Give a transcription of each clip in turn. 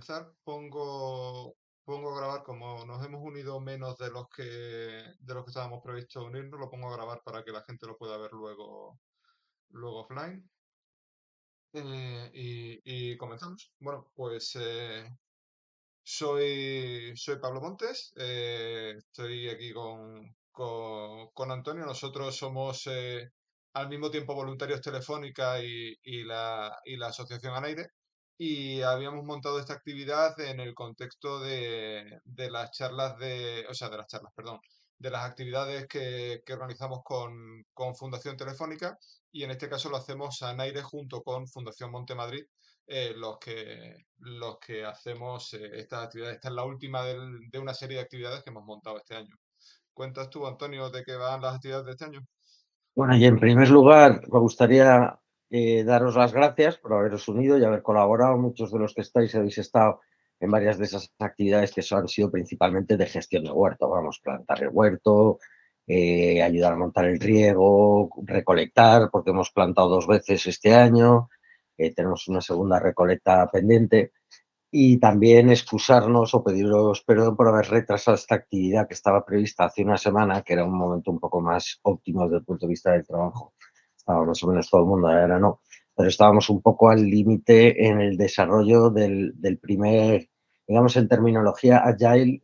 Empezar, pongo a grabar, como nos hemos unido menos de los que estábamos previstos unirnos, lo pongo a grabar para que la gente lo pueda ver luego offline. Y comenzamos. Bueno, pues soy Pablo Montes, estoy aquí con Antonio. Nosotros somos al mismo tiempo Voluntarios Telefónica y la Asociación Anaire. Y habíamos montado esta actividad en el contexto de las charlas o sea, de las charlas, perdón, de las actividades que organizamos con Fundación Telefónica. Y en este caso lo hacemos Anaire junto con Fundación Montemadrid, los que hacemos estas actividades. Esta es la última de una serie de actividades que hemos montado este año. ¿Cuentas tú, Antonio, de qué van las actividades de este año? Bueno, y en primer lugar, me gustaría daros las gracias por haberos unido y haber colaborado. Muchos de los que estáis habéis estado en varias de esas actividades que han sido principalmente de gestión de huerto. Vamos, plantar el huerto, ayudar a montar el riego, recolectar, porque hemos plantado 2 veces este año. Tenemos una segunda recolecta pendiente. Y también excusarnos o pediros perdón por haber retrasado esta actividad que estaba prevista hace una semana, que era un momento un poco más óptimo desde el punto de vista del trabajo. Estaba más o menos todo el mundo, ahora no. Pero estábamos un poco al límite en el desarrollo del primer, digamos en terminología agile,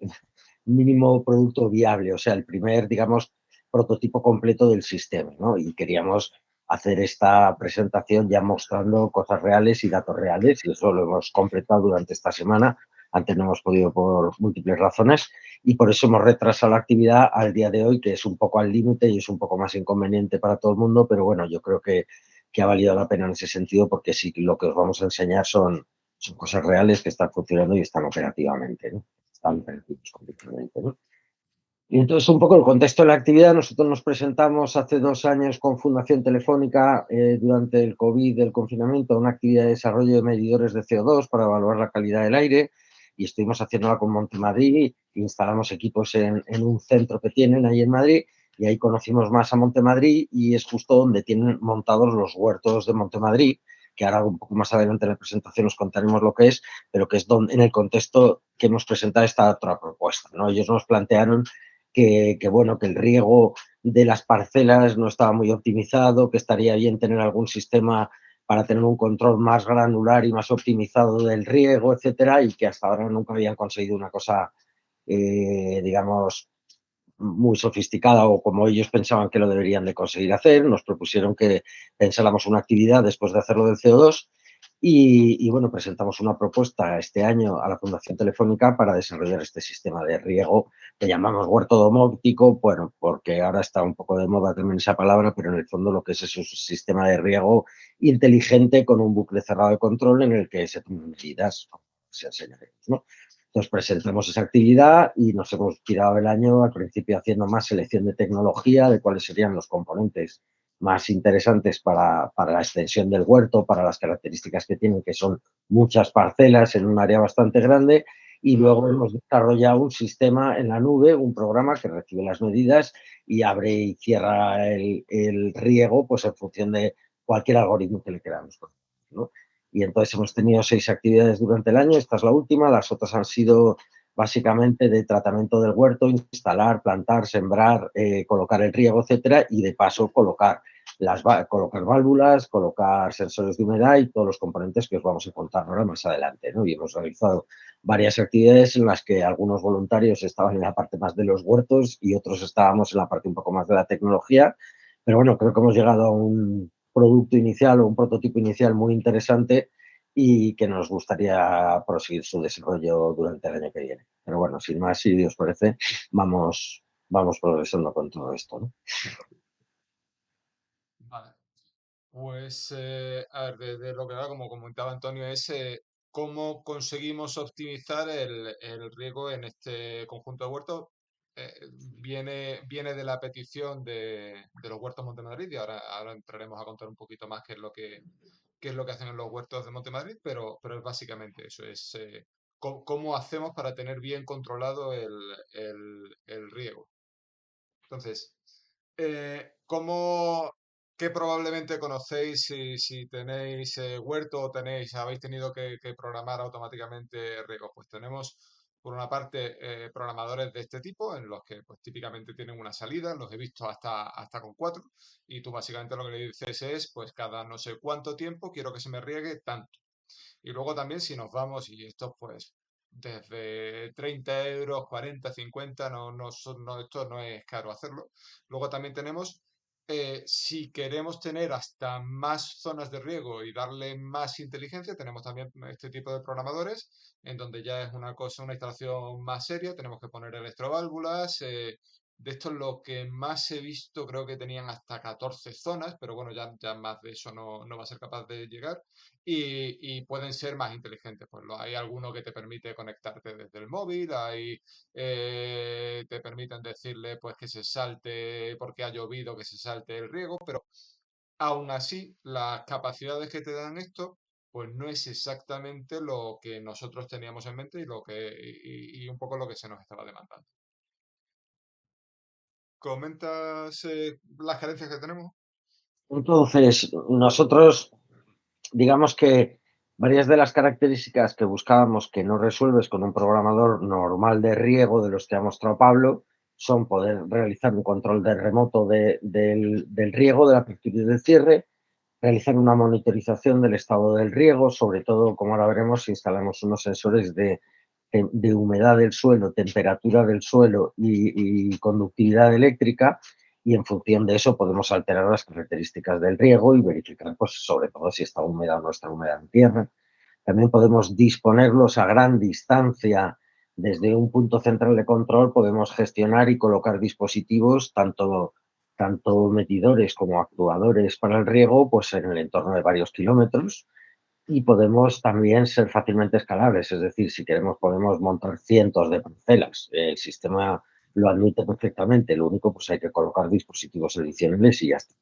mínimo producto viable, o sea, el primer, digamos, prototipo completo del sistema, ¿no? Y queríamos hacer esta presentación ya mostrando cosas reales y datos reales, y eso lo hemos completado durante esta semana. Antes no hemos podido por múltiples razones y por eso hemos retrasado la actividad al día de hoy, que es un poco al límite y es un poco más inconveniente para todo el mundo, pero bueno, yo creo que ha valido la pena en ese sentido, porque sí, lo que os vamos a enseñar son cosas reales que están funcionando y están operativamente, ¿no? Están operativos completamente, ¿no? Y entonces, un poco el contexto de la actividad: nosotros nos presentamos hace 2 años con Fundación Telefónica, durante el COVID, el confinamiento, una actividad de desarrollo de medidores de CO2 para evaluar la calidad del aire, y estuvimos haciéndola con Montemadrid. Instalamos equipos en un centro que tienen ahí en Madrid, y ahí conocimos más a Montemadrid, y es justo donde tienen montados los huertos de Montemadrid, que ahora un poco más adelante en la presentación os contaremos lo que es, pero que es donde, en el contexto que hemos presentado esta otra propuesta, ¿no? Ellos nos plantearon bueno, que el riego de las parcelas no estaba muy optimizado, que estaría bien tener algún sistema para tener un control más granular y más optimizado del riego, etcétera, y que hasta ahora nunca habían conseguido una cosa, digamos, muy sofisticada o como ellos pensaban que lo deberían de conseguir hacer. Nos propusieron que pensáramos una actividad después de hacerlo del CO2, y bueno, presentamos una propuesta este año a la Fundación Telefónica para desarrollar este sistema de riego que llamamos huerto domótico, bueno, porque ahora está un poco de moda también esa palabra, pero en el fondo lo que es un sistema de riego inteligente con un bucle cerrado de control en el que se toman medidas, como se enseñaremos, ¿no? Entonces presentamos esa actividad y nos hemos tirado el año al principio haciendo más selección de tecnología, de cuáles serían los componentes más interesantes para la extensión del huerto, para las características que tienen, que son muchas parcelas en un área bastante grande. Y luego hemos desarrollado un sistema en la nube, un programa que recibe las medidas y abre y cierra el riego, pues en función de cualquier algoritmo que le queramos poner, ¿no? Y entonces hemos tenido 6 actividades durante el año. Esta es la última. Las otras han sido básicamente de tratamiento del huerto: instalar, plantar, sembrar, colocar el riego, etcétera, y de paso colocar válvulas, colocar sensores de humedad y todos los componentes que os vamos a contar ahora más adelante, ¿no? Y hemos realizado varias actividades en las que algunos voluntarios estaban en la parte más de los huertos y otros estábamos en la parte un poco más de la tecnología. Pero bueno, creo que hemos llegado a un producto inicial o un prototipo inicial muy interesante, y que nos gustaría proseguir su desarrollo durante el año que viene. Pero bueno, sin más, si os parece, vamos progresando con todo esto, ¿no? Vale. Pues, a ver, de lo que va, como comentaba Antonio, es cómo conseguimos optimizar el riego en este conjunto de huertos. Viene de la petición de los huertos Montemadrid, y ahora entraremos a contar un poquito más qué es lo que hacen en los huertos de Montemadrid, pero es básicamente eso: es cómo hacemos para tener bien controlado el riego. Entonces, ¿cómo? que probablemente conocéis si tenéis huerto o habéis tenido que programar automáticamente riegos. Pues tenemos, por una parte, programadores de este tipo, en los que pues, típicamente tienen una salida, los he visto hasta con cuatro, y tú básicamente lo que le dices es, pues cada no sé cuánto tiempo quiero que se me riegue tanto. Y luego también si nos vamos, y esto pues desde 30 euros, 40, 50, esto no es caro hacerlo. Luego también tenemos, si queremos tener hasta más zonas de riego y darle más inteligencia, tenemos también este tipo de programadores, en donde ya es una cosa, una instalación más seria, tenemos que poner electroválvulas. De esto lo que más he visto, creo que tenían hasta 14 zonas, pero bueno, ya más de eso no va a ser capaz de llegar y pueden ser más inteligentes. Pues hay alguno que te permite conectarte desde el móvil, te permiten decirle pues que se salte porque ha llovido, que se salte el riego, pero aún así las capacidades que te dan esto pues no es exactamente lo que nosotros teníamos en mente y un poco lo que se nos estaba demandando. ¿Comentas las carencias que tenemos? Entonces, nosotros, digamos que varias de las características que buscábamos que no resuelves con un programador normal de riego de los que ha mostrado Pablo son poder realizar un control de remoto del riego, de la apertura y del cierre, realizar una monitorización del estado del riego, sobre todo, como ahora veremos, si instalamos unos sensores de humedad del suelo, temperatura del suelo y conductividad eléctrica, y en función de eso podemos alterar las características del riego y verificar, pues, sobre todo si está húmeda o no está húmeda en tierra. También podemos disponerlos a gran distancia. Desde un punto central de control podemos gestionar y colocar dispositivos, tanto medidores como actuadores para el riego, pues en el entorno de varios kilómetros, y podemos también ser fácilmente escalables, es decir, si queremos podemos montar cientos de parcelas. El sistema lo admite perfectamente, lo único pues hay que colocar dispositivos adicionales y ya está.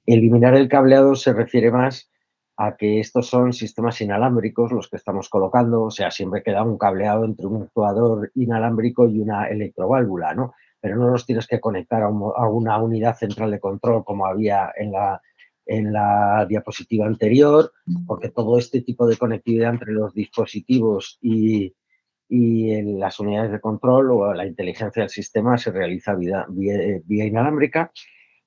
Eliminar el cableado se refiere más a que estos son sistemas inalámbricos los que estamos colocando, o sea, siempre queda un cableado entre un actuador inalámbrico y una electroválvula, ¿no? Pero no los tienes que conectar a una unidad central de control como había en la diapositiva anterior, porque todo este tipo de conectividad entre los dispositivos y en las unidades de control o la inteligencia del sistema se realiza vía inalámbrica.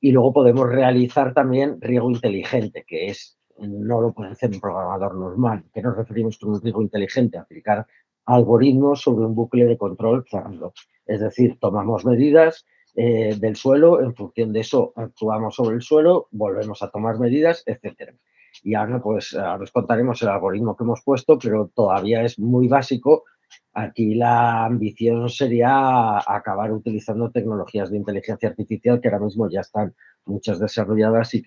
Y luego podemos realizar también riego inteligente, que no lo puede hacer un programador normal. ¿Qué nos referimos con un riego inteligente? Aplicar algoritmos sobre un bucle de control cerrado. Es decir, tomamos medidas del suelo, en función de eso actuamos sobre el suelo, volvemos a tomar medidas, etcétera. Y ahora, pues, ahora os contaremos el algoritmo que hemos puesto, pero todavía es muy básico. Aquí la ambición sería acabar utilizando tecnologías de inteligencia artificial que ahora mismo ya están muchas desarrolladas y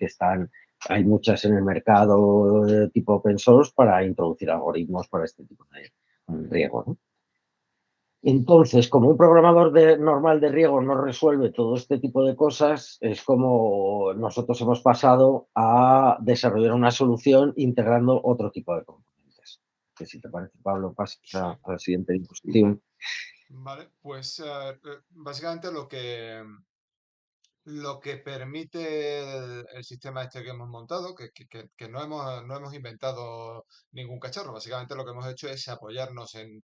hay muchas en el mercado de tipo open source para introducir algoritmos para este tipo de riego, ¿no? Entonces, como un programador normal de riego no resuelve todo este tipo de cosas, es como nosotros hemos pasado a desarrollar una solución integrando otro tipo de componentes. Que si te parece, Pablo, pasa Sí. a la siguiente diapositiva. Vale, pues básicamente lo que permite el sistema este que hemos montado, que no hemos inventado ningún cacharro, básicamente lo que hemos hecho es apoyarnos en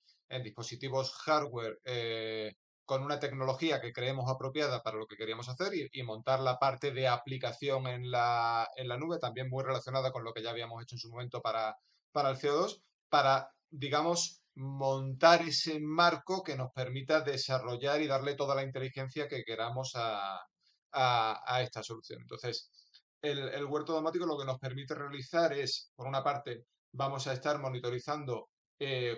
dispositivos hardware con una tecnología que creemos apropiada para lo que queríamos hacer y montar la parte de aplicación en la nube, también muy relacionada con lo que ya habíamos hecho en su momento para el CO2, para, digamos, montar ese marco que nos permita desarrollar y darle toda la inteligencia que queramos a esta solución. Entonces, el huerto automático lo que nos permite realizar es, por una parte, vamos a estar monitorizando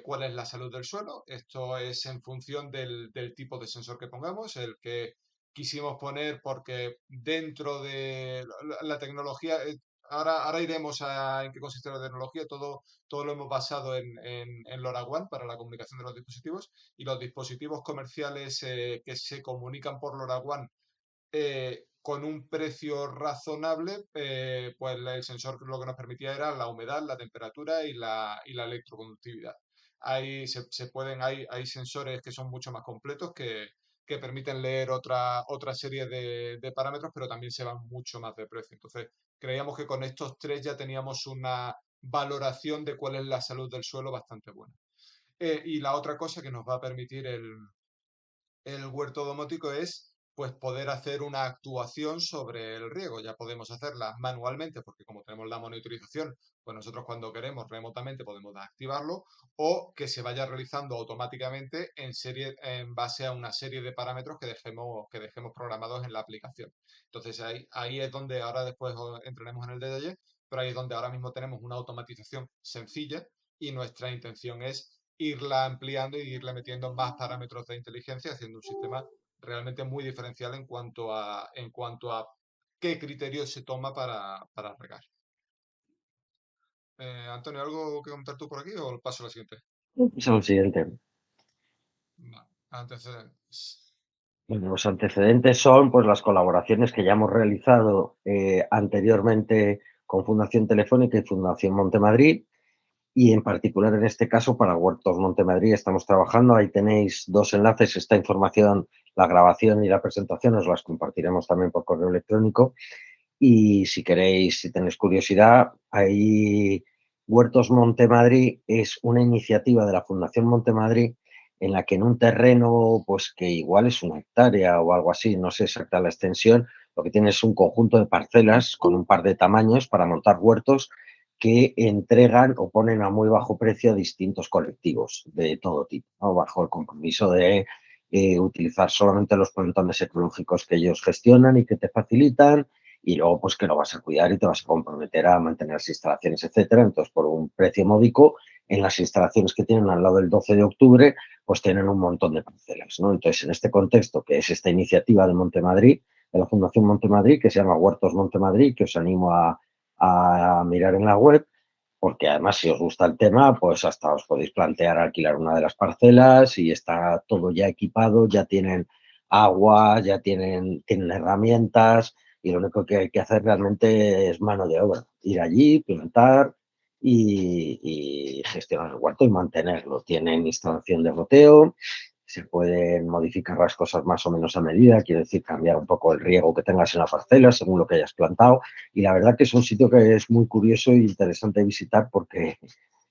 cuál es la salud del suelo. Esto es en función del tipo de sensor que pongamos, el que quisimos poner porque dentro de la tecnología, ahora iremos en qué consiste la tecnología, todo lo hemos basado en LoRaWAN para la comunicación de los dispositivos y los dispositivos comerciales que se comunican por LoRaWAN con un precio razonable, pues el sensor lo que nos permitía era la humedad, la temperatura y la electroconductividad. Hay sensores que son mucho más completos que permiten leer otra serie de parámetros, pero también se van mucho más de precio. Entonces, creíamos que con estos tres ya teníamos una valoración de cuál es la salud del suelo bastante buena. Y la otra cosa que nos va a permitir el huerto domótico es pues poder hacer una actuación sobre el riego. Ya podemos hacerla manualmente porque como tenemos la monitorización, pues nosotros cuando queremos remotamente podemos activarlo o que se vaya realizando automáticamente en base a una serie de parámetros que dejemos programados en la aplicación. Entonces ahí es donde ahora después entraremos en el detalle, pero ahí es donde ahora mismo tenemos una automatización sencilla y nuestra intención es irla ampliando y irle metiendo más parámetros de inteligencia, haciendo un sistema realmente muy diferencial en cuanto a qué criterio se toma para regar. Antonio, ¿algo que comentar tú por aquí o paso a la siguiente? Es lo siguiente. Vale, antecedentes. Bueno, los antecedentes son pues las colaboraciones que ya hemos realizado anteriormente con Fundación Telefónica y Fundación Montemadrid, y en particular en este caso para Huertos Montemadrid estamos trabajando. Ahí tenéis dos enlaces, esta información, la grabación y la presentación os las compartiremos también por correo electrónico. Y si queréis, si tenéis curiosidad, ahí Huertos Montemadrid es una iniciativa de la Fundación Montemadrid en la que en un terreno, pues que igual es 1 hectárea o algo así, no sé exacta la extensión, lo que tiene es un conjunto de parcelas con un par de tamaños para montar huertos que entregan o ponen a muy bajo precio a distintos colectivos de todo tipo, ¿no? Bajo el compromiso de utilizar solamente los plantones ecológicos que ellos gestionan y que te facilitan, y luego pues que lo vas a cuidar y te vas a comprometer a mantener las instalaciones, etcétera. Entonces, por un precio módico, en las instalaciones que tienen al lado del 12 de octubre, pues tienen un montón de parcelas, ¿no? Entonces, en este contexto, que es esta iniciativa de Montemadrid, de la Fundación Montemadrid, que se llama Huertos Montemadrid, que os animo a mirar en la web, porque además si os gusta el tema, pues hasta os podéis plantear alquilar una de las parcelas y está todo ya equipado, ya tienen agua, ya tienen herramientas, y lo único que hay que hacer realmente es mano de obra, ir allí, plantar y gestionar el huerto y mantenerlo. Tienen instalación de goteo, se pueden modificar las cosas más o menos a medida, quiere decir cambiar un poco el riego que tengas en la parcela según lo que hayas plantado, y la verdad que es un sitio que es muy curioso e interesante visitar porque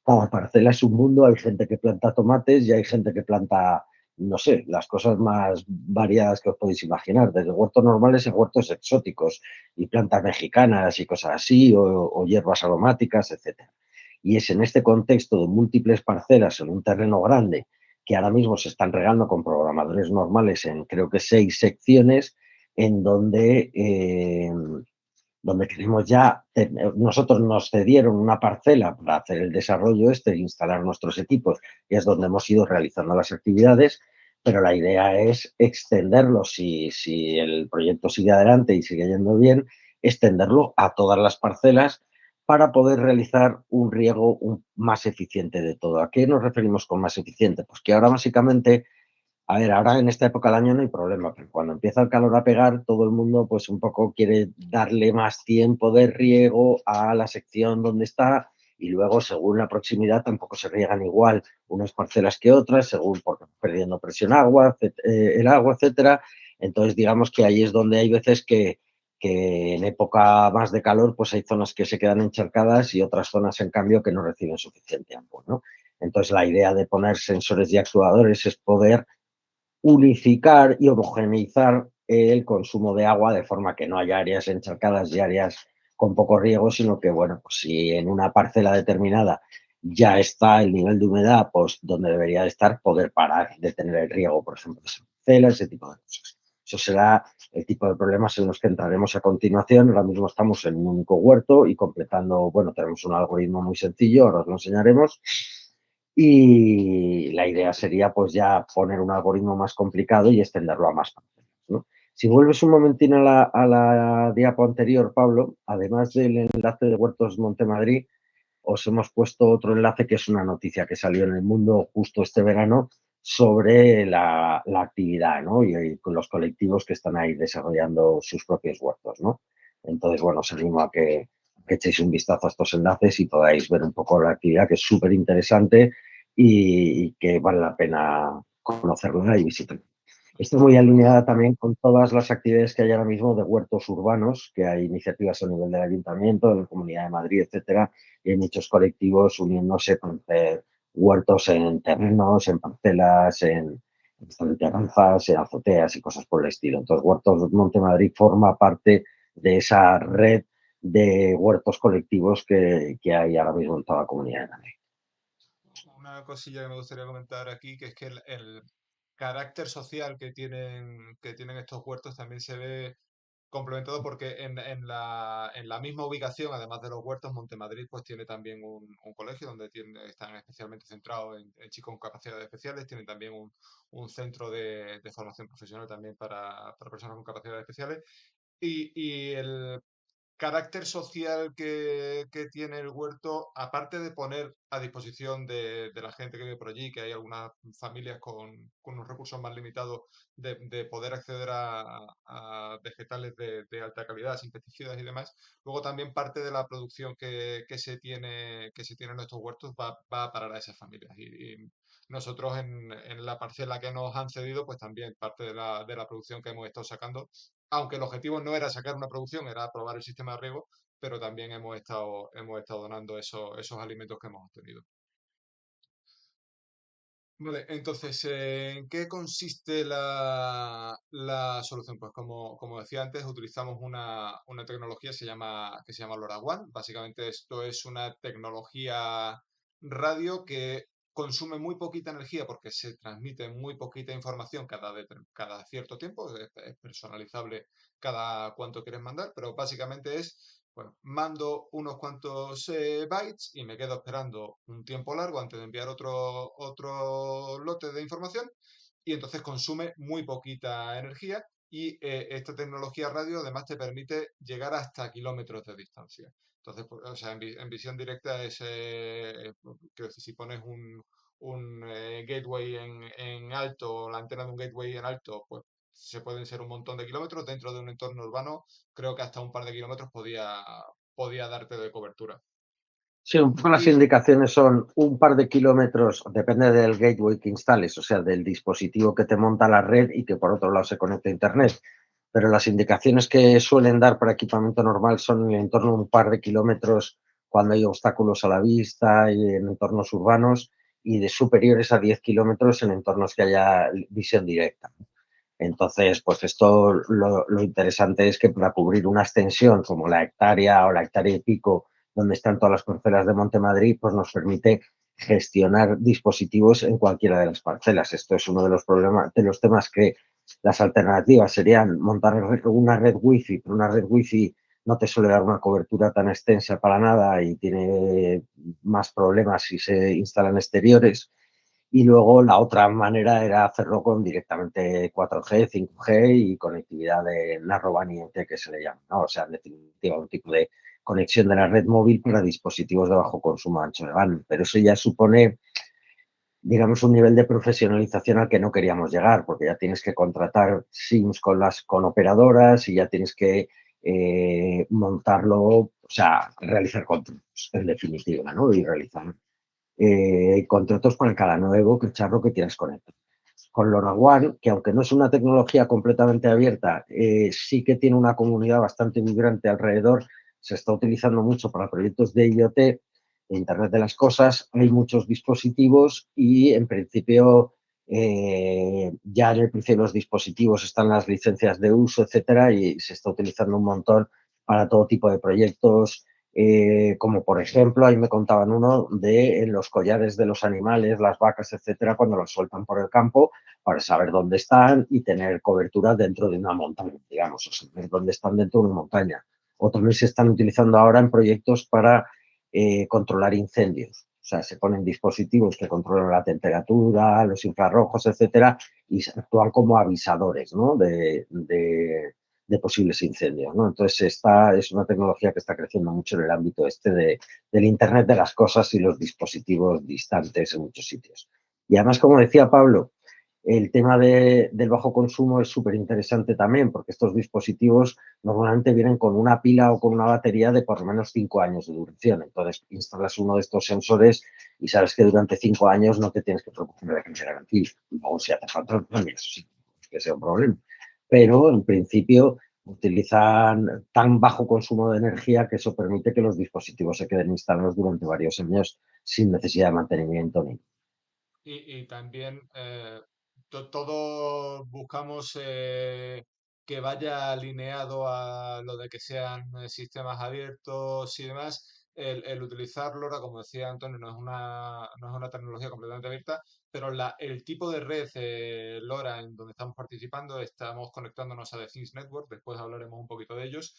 cada parcela es un mundo. Hay gente que planta tomates y hay gente que planta, no sé, las cosas más variadas que os podéis imaginar, desde huertos normales a huertos exóticos y plantas mexicanas y cosas así, o hierbas aromáticas, etcétera. Y es en este contexto de múltiples parcelas en un terreno grande, que ahora mismo se están regando con programadores normales en creo que 6 secciones, en donde queremos ya, nosotros nos cedieron una parcela para hacer el desarrollo este, instalar nuestros equipos, y es donde hemos ido realizando las actividades, pero la idea es extenderlo, si el proyecto sigue adelante y sigue yendo bien, extenderlo a todas las parcelas para poder realizar un riego más eficiente de todo. ¿A qué nos referimos con más eficiente? Pues que ahora básicamente, a ver, ahora en esta época del año no hay problema, pero cuando empieza el calor a pegar, todo el mundo pues un poco quiere darle más tiempo de riego a la sección donde está, y luego según la proximidad tampoco se riegan igual unas parcelas que otras, según porque perdiendo presión agua, el agua, etcétera. Entonces digamos que ahí es donde hay veces que en época más de calor pues hay zonas que se quedan encharcadas y otras zonas en cambio que no reciben suficiente agua, ¿no? Entonces la idea de poner sensores y actuadores es poder unificar y homogeneizar el consumo de agua de forma que no haya áreas encharcadas y áreas con poco riego, sino que, bueno, pues si en una parcela determinada ya está el nivel de humedad pues donde debería de estar, poder parar de tener el riego, por ejemplo, de esa parcela, ese tipo de cosas. Eso será el tipo de problemas en los que entraremos a continuación. Ahora mismo estamos en un único huerto y completando, bueno, tenemos un algoritmo muy sencillo, ahora os lo enseñaremos, y la idea sería pues ya poner un algoritmo más complicado y extenderlo a más parcelas, ¿no? Si vuelves un momentín a la diapo anterior, Pablo, además del enlace de Huertos Montemadrid, os hemos puesto otro enlace que es una noticia que salió en El Mundo justo este verano sobre la actividad, ¿no? Y con los colectivos que están ahí desarrollando sus propios huertos, ¿no? Entonces, bueno, os animo a que echéis un vistazo a estos enlaces y podáis ver un poco la actividad, que es súper interesante y que vale la pena conocerla y visitarla. Está muy alineada también con todas las actividades que hay ahora mismo de huertos urbanos, que hay iniciativas a nivel del ayuntamiento, de la Comunidad de Madrid, etcétera, y hay muchos colectivos uniéndose para hacer huertos en terrenos, en parcelas, en terrazas, en azoteas y cosas por el estilo. Entonces, Huertos Montemadrid forma parte de esa red de huertos colectivos que hay ahora mismo en toda la Comunidad de Madrid. Una cosilla que me gustaría comentar aquí, que es que el carácter social que tienen estos huertos también se ve complementado porque en la misma ubicación, además de los huertos, Montemadrid pues tiene también un colegio donde están especialmente centrados en chicos con capacidades especiales, tienen también un centro de formación profesional también para personas con capacidades especiales y el carácter social que tiene el huerto, aparte de poner a disposición de la gente que vive por allí, que hay algunas familias con unos recursos más limitados, de poder acceder a vegetales de alta calidad, sin pesticidas y demás, luego también parte de la producción que se tiene en estos huertos va a parar a esas familias. Y nosotros en la parcela que nos han cedido, pues también parte de la producción que hemos estado sacando, aunque el objetivo no era sacar una producción, era probar el sistema de riego, pero también hemos estado donando esos alimentos que hemos obtenido. Vale, entonces, ¿en qué consiste la solución? Pues como decía antes, utilizamos una tecnología que se llama LoRaWAN. Básicamente esto es una tecnología radio que consume muy poquita energía porque se transmite muy poquita información cada cierto tiempo. Es personalizable cada cuánto quieres mandar, pero básicamente es bueno, mando unos cuantos bytes y me quedo esperando un tiempo largo antes de enviar otro lote de información y entonces consume muy poquita energía y esta tecnología radio además te permite llegar hasta kilómetros de distancia. Entonces, pues, o sea, en visión directa quiero decir, si pones un gateway en alto, la antena de un gateway en alto, pues se pueden ser un montón de kilómetros dentro de un entorno urbano, creo que hasta un par de kilómetros podía darte de cobertura. Sí, un poco las Y indicaciones son un par de kilómetros, depende del gateway que instales, o sea, del dispositivo que te monta la red y que por otro lado se conecta a Internet. Pero las indicaciones que suelen dar para equipamiento normal son en torno a un par de kilómetros cuando hay obstáculos a la vista y en entornos urbanos y de superiores a 10 kilómetros en entornos que haya visión directa. Entonces, pues esto lo interesante es que para cubrir una extensión como la hectárea o la hectárea y pico, donde están todas las parcelas de Montemadrid, pues nos permite gestionar dispositivos en cualquiera de las parcelas. Esto es uno de los problemas, de los temas que las alternativas serían montar una red wifi, pero una red wifi no te suele dar una cobertura tan extensa para nada y tiene más problemas si se instalan exteriores. Y luego la otra manera era hacerlo con directamente 4G, 5G y conectividad de Narrowband IoT que se le llama, ¿no? O sea, en definitiva, un tipo de conexión de la red móvil para dispositivos de bajo consumo ancho de banda. Pero eso ya supone, digamos, un nivel de profesionalización al que no queríamos llegar, porque ya tienes que contratar SIMs con operadoras y ya tienes que montarlo, o sea, realizar contratos, en definitiva, ¿no? Y realizar contratos para cada nuevo cacharro que quieras conectar. Con LoRaWAN, que aunque no es una tecnología completamente abierta, sí que tiene una comunidad bastante vibrante alrededor, se está utilizando mucho para proyectos de IoT, de Internet de las Cosas, hay muchos dispositivos y en principio ya en el precio de los dispositivos están las licencias de uso, etcétera, y se está utilizando un montón para todo tipo de proyectos, como por ejemplo, ahí me contaban uno de los collares de los animales, las vacas, etcétera, cuando los sueltan por el campo para saber dónde están y tener cobertura dentro de una montaña, digamos, o saber dónde están dentro de una montaña. O también se están utilizando ahora en proyectos para controlar incendios. O sea, se ponen dispositivos que controlan la temperatura, los infrarrojos, etcétera, y actúan como avisadores, ¿no? De posibles incendios, ¿no? Entonces, esta es una tecnología que está creciendo mucho en el ámbito del Internet de las cosas y los dispositivos distantes en muchos sitios. Y además, como decía Pablo, el tema del bajo consumo es súper interesante también, porque estos dispositivos normalmente vienen con una pila o con una batería de por lo menos 5 años de duración. Entonces, instalas uno de estos sensores y sabes que durante 5 años no te tienes que preocupar de que se garantía. Luego, si hace falta, también, eso sí. que sea un problema. Pero en principio utilizan tan bajo consumo de energía que eso permite que los dispositivos se queden instalados durante varios años sin necesidad de mantenimiento ni. Y también todos buscamos que vaya alineado a lo de que sean sistemas abiertos y demás. El utilizar LoRa, como decía Antonio, no es una tecnología completamente abierta, pero el tipo de red LoRa en donde estamos participando, estamos conectándonos a The Things Network, después hablaremos un poquito de ellos.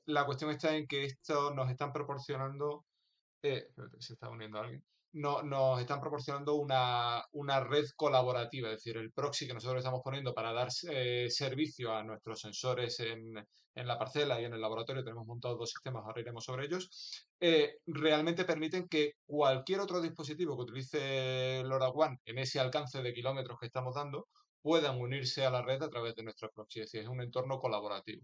La cuestión está en que esto nos están proporcionando espérate, que se está uniendo alguien. No, nos están proporcionando una red colaborativa, es decir, el proxy que nosotros estamos poniendo para dar servicio a nuestros sensores en la parcela y en el laboratorio, tenemos montados dos sistemas, ahora iremos sobre ellos, realmente permiten que cualquier otro dispositivo que utilice LoRaWAN en ese alcance de kilómetros que estamos dando, puedan unirse a la red a través de nuestro proxy, es decir, es un entorno colaborativo.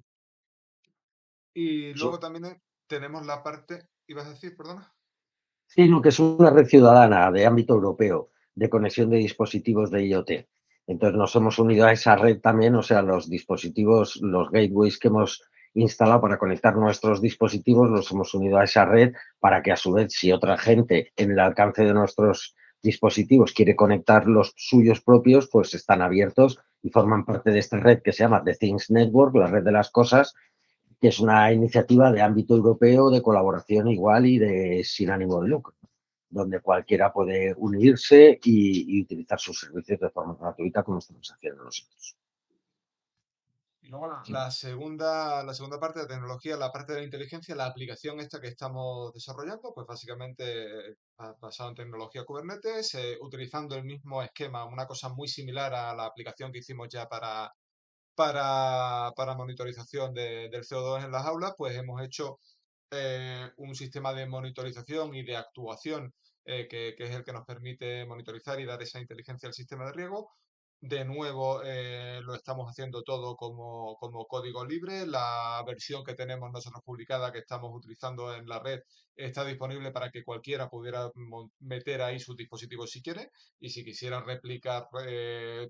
Y luego también tenemos la parte, ¿ibas a decir, perdona? Sino que es una red ciudadana de ámbito europeo de conexión de dispositivos de IoT. Entonces nos hemos unido a esa red también, o sea, los dispositivos, los gateways que hemos instalado para conectar nuestros dispositivos, los hemos unido a esa red para que a su vez, si otra gente en el alcance de nuestros dispositivos quiere conectar los suyos propios, pues están abiertos y forman parte de esta red que se llama The Things Network, la red de las cosas, que es una iniciativa de ámbito europeo de colaboración igual y de sin ánimo de lucro, donde cualquiera puede unirse y utilizar sus servicios de forma gratuita como estamos haciendo nosotros. Y luego la segunda parte de la tecnología, la parte de la inteligencia, la aplicación esta que estamos desarrollando, pues básicamente basado en tecnología Kubernetes, utilizando el mismo esquema, una cosa muy similar a la aplicación que hicimos ya para monitorización del CO2 en las aulas, pues hemos hecho un sistema de monitorización y de actuación que es el que nos permite monitorizar y dar esa inteligencia al sistema de riego. De nuevo, lo estamos haciendo todo como código libre. La versión que tenemos nosotros publicada, que estamos utilizando en la red, está disponible para que cualquiera pudiera meter ahí sus dispositivos si quiere. Y si quisiera replicar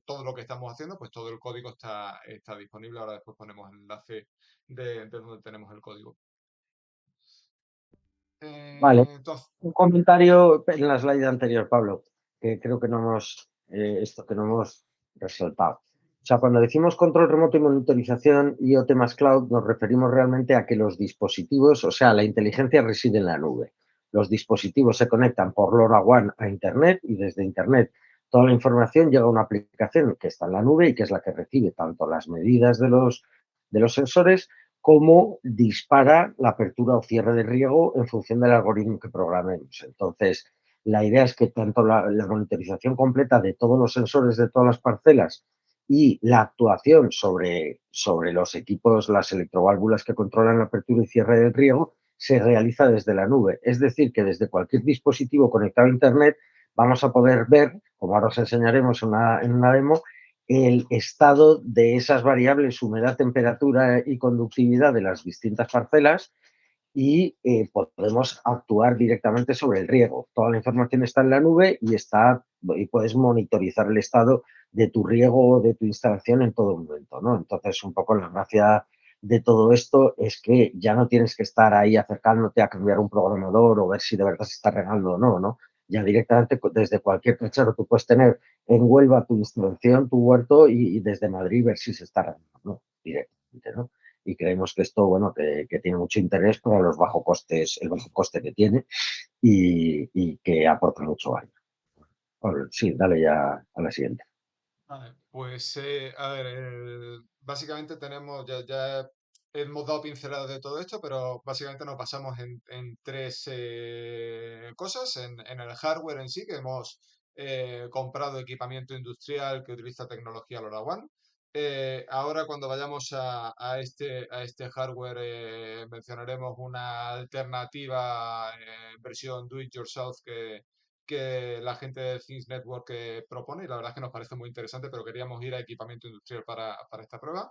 todo lo que estamos haciendo, pues todo el código está disponible. Ahora después ponemos el enlace de donde tenemos el código. Vale, Entonces, un comentario en la slide anterior, Pablo, que creo que no hemos, esto que no hemos resaltado. O sea, cuando decimos control remoto y monitorización IoT más cloud, nos referimos realmente a que los dispositivos, o sea, la inteligencia reside en la nube. Los dispositivos se conectan por LoRaWAN a Internet y desde Internet toda la información llega a una aplicación que está en la nube y que es la que recibe tanto las medidas de los sensores cómo dispara la apertura o cierre de riego en función del algoritmo que programemos. Entonces, la idea es que tanto la monitorización completa de todos los sensores de todas las parcelas y la actuación sobre los equipos, las electroválvulas que controlan la apertura y cierre del riego, se realiza desde la nube. Es decir, que desde cualquier dispositivo conectado a Internet vamos a poder ver, como ahora os enseñaremos en una demo, el estado de esas variables, humedad, temperatura y conductividad de las distintas parcelas y podemos actuar directamente sobre el riego. Toda la información está en la nube y puedes monitorizar el estado de tu riego o de tu instalación en todo momento, ¿no? Entonces, un poco la gracia de todo esto es que ya no tienes que estar ahí acercándote a cambiar un programador o ver si de verdad se está regando o no, ¿no? Ya directamente desde cualquier cacharro tú puedes tener en Huelva tu instalación, tu huerto y desde Madrid ver si se está regando, ¿no? Directamente, ¿no? Y creemos que esto, bueno, que tiene mucho interés por los bajo costes, el bajo coste que tiene y que aporta mucho valor. Bueno, sí, dale ya a la siguiente. vale, pues a ver, básicamente ya hemos dado pinceladas de todo esto, pero básicamente nos basamos en tres cosas, en el hardware en sí, que hemos comprado equipamiento industrial que utiliza tecnología LoRaWAN. Ahora cuando vayamos a este hardware mencionaremos una alternativa versión do it yourself que la gente de Things Network propone y la verdad es que nos parece muy interesante, pero queríamos ir a equipamiento industrial para esta prueba.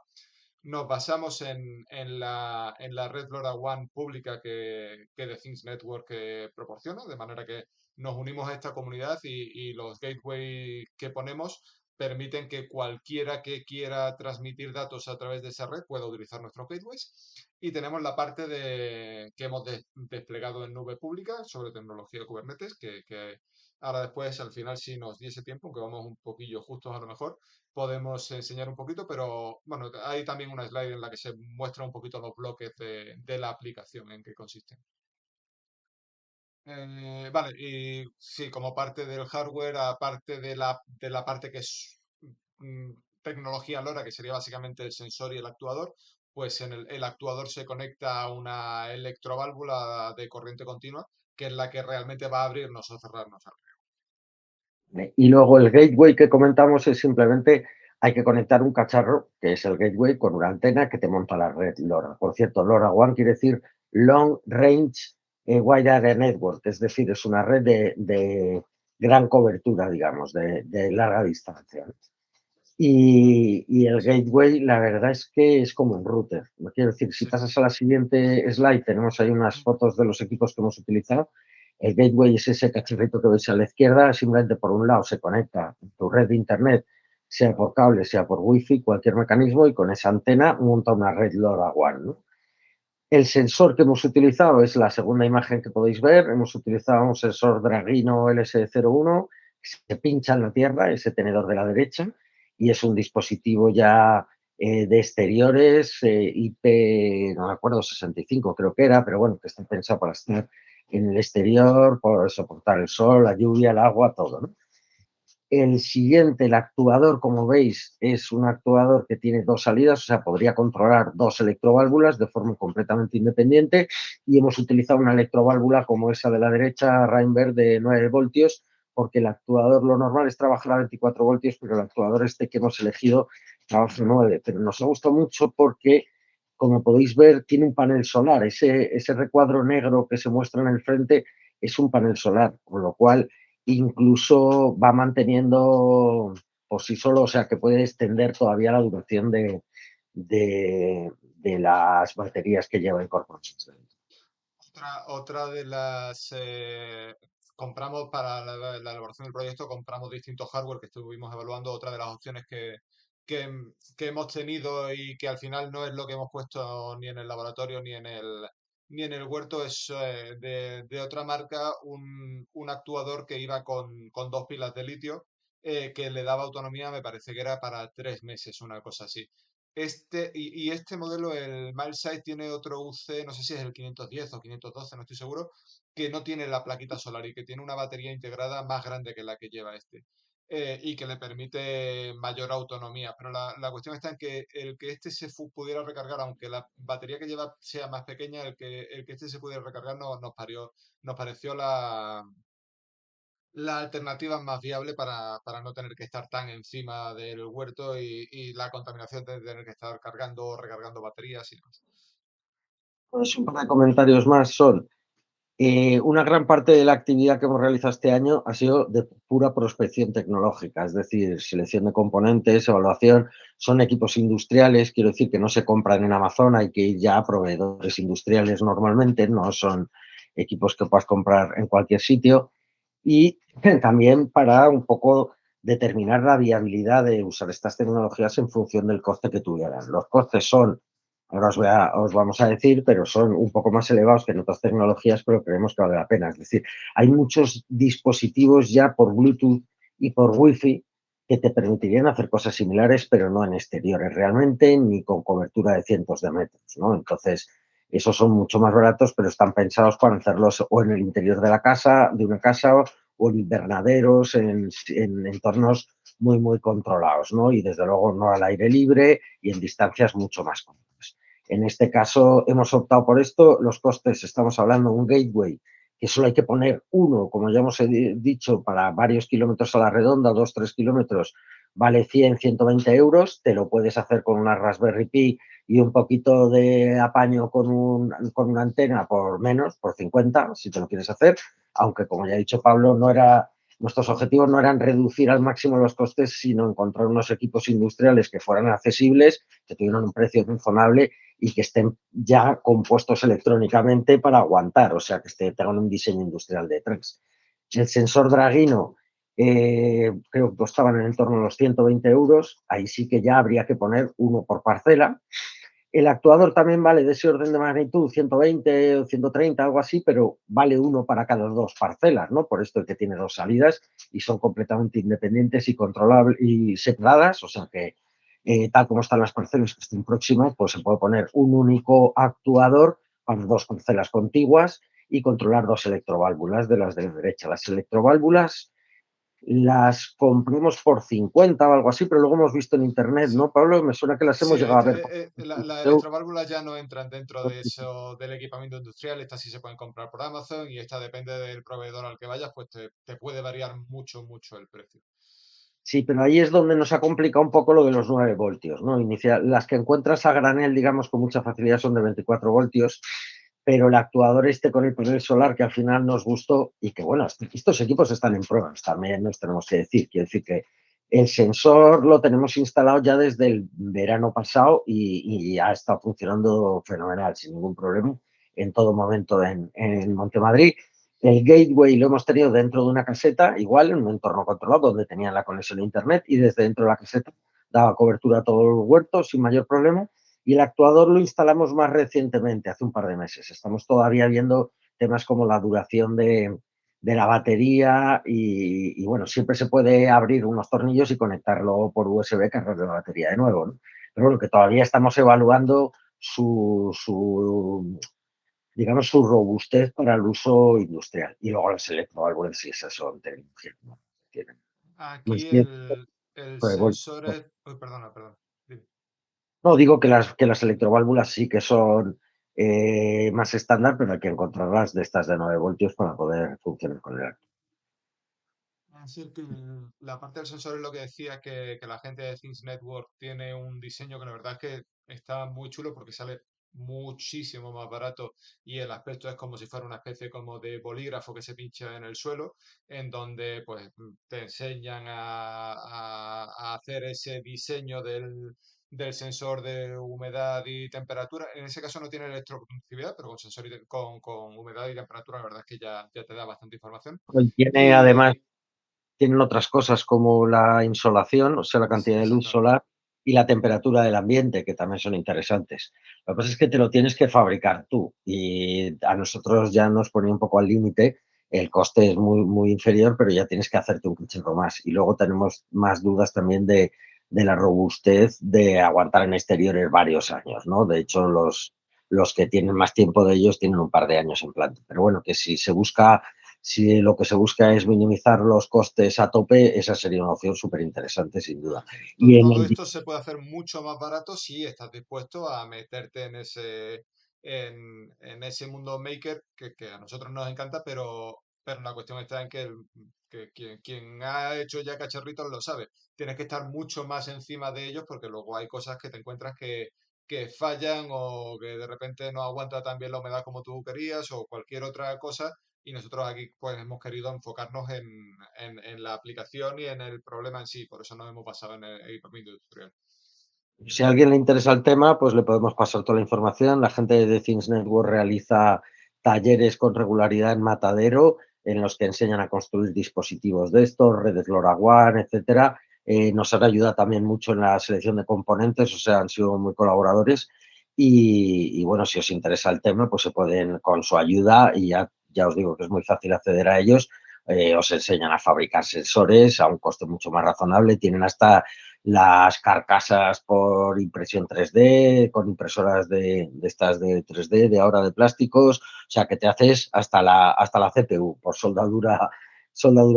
Nos basamos en la red LoRaWAN pública que The Things Network proporciona, de manera que nos unimos a esta comunidad y los gateways que ponemos permiten que cualquiera que quiera transmitir datos a través de esa red pueda utilizar nuestros gateways. Y tenemos la parte que hemos desplegado en nube pública sobre tecnología Kubernetes, que ahora después, al final, si nos diese tiempo, aunque vamos un poquillo justos a lo mejor, podemos enseñar un poquito, pero bueno, hay también una slide en la que se muestra un poquito los bloques de la aplicación en qué consisten. Vale, y sí, como parte del hardware, aparte de la parte que es mm, tecnología LoRa, que sería básicamente el sensor y el actuador, pues el actuador se conecta a una electroválvula de corriente continua, que es la que realmente va a abrirnos o cerrarnos. Y luego el gateway que comentamos es simplemente hay que conectar un cacharro, que es el gateway, con una antena que te monta la red LoRa. Por cierto, LoRaWAN quiere decir Long Range Wide Area Network, es decir, es una red de gran cobertura, digamos, de larga distancia. Y el gateway, la verdad es que es como un router. Quiero decir, si Sí. pasas a la siguiente slide, tenemos ahí unas fotos de los equipos que hemos utilizado. El gateway es ese cacharrito que veis a la izquierda, simplemente por un lado se conecta a tu red de internet, sea por cable, sea por wifi, cualquier mecanismo, y con esa antena monta una red LoRaWAN, ¿no? El sensor que hemos utilizado es la segunda imagen que podéis ver. Hemos utilizado un sensor Dragino LS01 que se pincha en la tierra, ese tenedor de la derecha, y es un dispositivo ya de exteriores, IP, no me acuerdo, 65 creo que era, pero bueno, que está pensado para estar en el exterior, por soportar el sol, la lluvia, el agua, todo, ¿no? El siguiente, el actuador, como veis, es un actuador que tiene dos salidas, o sea, podría controlar dos electroválvulas de forma completamente independiente, y hemos utilizado una electroválvula como esa de la derecha, Reinberg, de 9 voltios, porque el actuador, lo normal es trabajar a 24 voltios, pero el actuador este que hemos elegido trabaja a 9, pero nos ha gustado mucho porque, como podéis ver, tiene un panel solar. Ese recuadro negro que se muestra en el frente es un panel solar, con lo cual incluso va manteniendo por sí solo, o sea que puede extender todavía la duración de las baterías que lleva incorporadas. Otra de las compramos para la elaboración del proyecto, compramos distintos hardware que estuvimos evaluando. Otra de las opciones que, que hemos tenido y que al final no es lo que hemos puesto ni en el laboratorio ni en el huerto es de otra marca un actuador que iba con dos pilas de litio que le daba autonomía, me parece que era para 3 meses, una cosa así. Este modelo, el Milesize, tiene otro UC, no sé si es el 510 o 512, no estoy seguro, que no tiene la plaquita solar y que tiene una batería integrada más grande que la que lleva este. Y que le permite mayor autonomía. Pero la cuestión está en que el que este pudiera recargar, aunque la batería que lleva sea más pequeña, el que este se pudiera recargar nos pareció la alternativa más viable para no tener que estar tan encima del huerto y la contaminación de tener que estar cargando o recargando baterías y demás. Pues un par de comentarios más son, una gran parte de la actividad que hemos realizado este año ha sido de pura prospección tecnológica, es decir, selección de componentes, evaluación, son equipos industriales, quiero decir que no se compran en Amazon, hay que ir ya a proveedores industriales normalmente, no son equipos que puedas comprar en cualquier sitio, y también para un poco determinar la viabilidad de usar estas tecnologías en función del coste que tuvieran. Los costes son, ahora os vamos a decir, pero son un poco más elevados que en otras tecnologías, pero creemos que vale la pena. Es decir, hay muchos dispositivos ya por Bluetooth y por Wi-Fi que te permitirían hacer cosas similares, pero no en exteriores realmente, ni con cobertura de cientos de metros, ¿no? Entonces, esos son mucho más baratos, pero están pensados para hacerlos o en el interior de la casa, de una casa, o en invernaderos, en entornos muy, muy controlados, ¿no? Y desde luego no al aire libre y en distancias mucho más cortas. En este caso hemos optado por esto. Los costes, estamos hablando de un gateway que solo hay que poner uno, como ya hemos dicho, para varios kilómetros a la redonda, 2-3 kilómetros, vale 100, 120 euros. Te lo puedes hacer con una Raspberry Pi y un poquito de apaño con una antena por menos, por 50, si te lo quieres hacer, aunque como ya ha dicho Pablo, nuestros objetivos no eran reducir al máximo los costes, sino encontrar unos equipos industriales que fueran accesibles, que tuvieran un precio razonable y que estén ya compuestos electrónicamente para aguantar, o sea, que tengan un diseño industrial detrás. El sensor Dragino creo que costaban en el torno a los 120 euros, ahí sí que ya habría que poner uno por parcela. El actuador también vale de ese orden de magnitud, 120 o 130, algo así, pero vale uno para cada dos parcelas, ¿no? Por esto es que tiene dos salidas y son completamente independientes y controlables y separadas, o sea que tal como están las parcelas que estén próximas, pues se puede poner un único actuador para dos parcelas contiguas y controlar dos electroválvulas de las de la derecha. Las electroválvulas las compramos por 50 o algo así, pero luego hemos visto en internet, Sí, ¿no, Pablo? Me suena que las sí, hemos llegado a ver por las 50 electroválvulas ya no entran dentro de eso del equipamiento industrial. Estas sí se pueden comprar por Amazon y esta depende del proveedor al que vayas, pues te puede variar mucho, mucho el precio. Sí, pero ahí es donde nos ha complicado un poco lo de los 9 voltios, ¿no? Las que encuentras a granel, digamos, con mucha facilidad son de 24 voltios, pero el actuador este con el panel solar que al final nos gustó y que, bueno, estos equipos están en pruebas, también nos tenemos que decir. Quiero decir que el sensor lo tenemos instalado ya desde el verano pasado y ha estado funcionando fenomenal, sin ningún problema, en todo momento en Montemadrid. El gateway lo hemos tenido dentro de una caseta, igual en un entorno controlado donde tenían la conexión a internet y desde dentro de la caseta daba cobertura a todo el huerto sin mayor problema. Y el actuador lo instalamos más recientemente, hace un par de meses. Estamos todavía viendo temas como la duración de la batería bueno, siempre se puede abrir unos tornillos y conectarlo por USB, cargar la batería de nuevo, ¿no? Pero bueno, que todavía estamos evaluando su digamos, su robustez para el uso industrial. Y luego las electroválvulas, sí, esas son tecnologías que no tienen más Aquí que el revuelto. sensor es... Uy, perdona, perdón. Dime. No, digo que las electroválvulas sí que son más estándar, pero hay que encontrarlas de estas de 9 voltios para poder funcionar con el acto. Decir que la parte del sensor es lo que decía que la gente de Things Network tiene un diseño que la verdad es que está muy chulo porque sale muchísimo más barato y el aspecto es como si fuera una especie como de bolígrafo que se pincha en el suelo, en donde pues te enseñan a hacer ese diseño del sensor de humedad y temperatura. En ese caso no tiene electroconductividad, pero con sensor con humedad y temperatura la verdad es que ya te da bastante información. Y tiene además, Y tienen otras cosas como la insolación, o sea, la cantidad de luz exacto. solar y la temperatura del ambiente, que también son interesantes. Lo que pasa es que te lo tienes que fabricar tú y a nosotros ya nos ponía un poco al límite. El coste es muy, muy inferior, pero ya tienes que hacerte un cacharro más. Y luego tenemos más dudas también de la robustez de aguantar en exteriores varios años, ¿no? De hecho, los que tienen más tiempo de ellos tienen un par de años en planta. Pero bueno, que si lo que se busca es minimizar los costes a tope, esa sería una opción súper interesante, sin duda. Y en Todo el esto se puede hacer mucho más barato si estás dispuesto a meterte en ese mundo maker que a nosotros nos encanta, pero la cuestión está en que quien ha hecho ya cacharritos lo sabe. Tienes que estar mucho más encima de ellos porque luego hay cosas que te encuentras que fallan o que de repente no aguanta tan bien la humedad como tú querías o cualquier otra cosa y nosotros aquí pues hemos querido enfocarnos en la aplicación y en el problema en sí, por eso nos hemos basado en el equipamiento industrial. Si a alguien le interesa el tema, pues le podemos pasar toda la información. La gente de Things Network realiza talleres con regularidad en Matadero, en los que enseñan a construir dispositivos de estos, redes LoRaWAN, etcétera. Nos han ayudado también mucho en la selección de componentes, o sea, han sido muy colaboradores. Bueno, si os interesa el tema, pues se pueden, con su ayuda, y ya os digo que es muy fácil acceder a ellos, os enseñan a fabricar sensores a un coste mucho más razonable. Tienen hasta las carcasas por impresión 3D, con impresoras de estas de 3D, de ahora de plásticos, o sea que te haces hasta la CPU por soldadura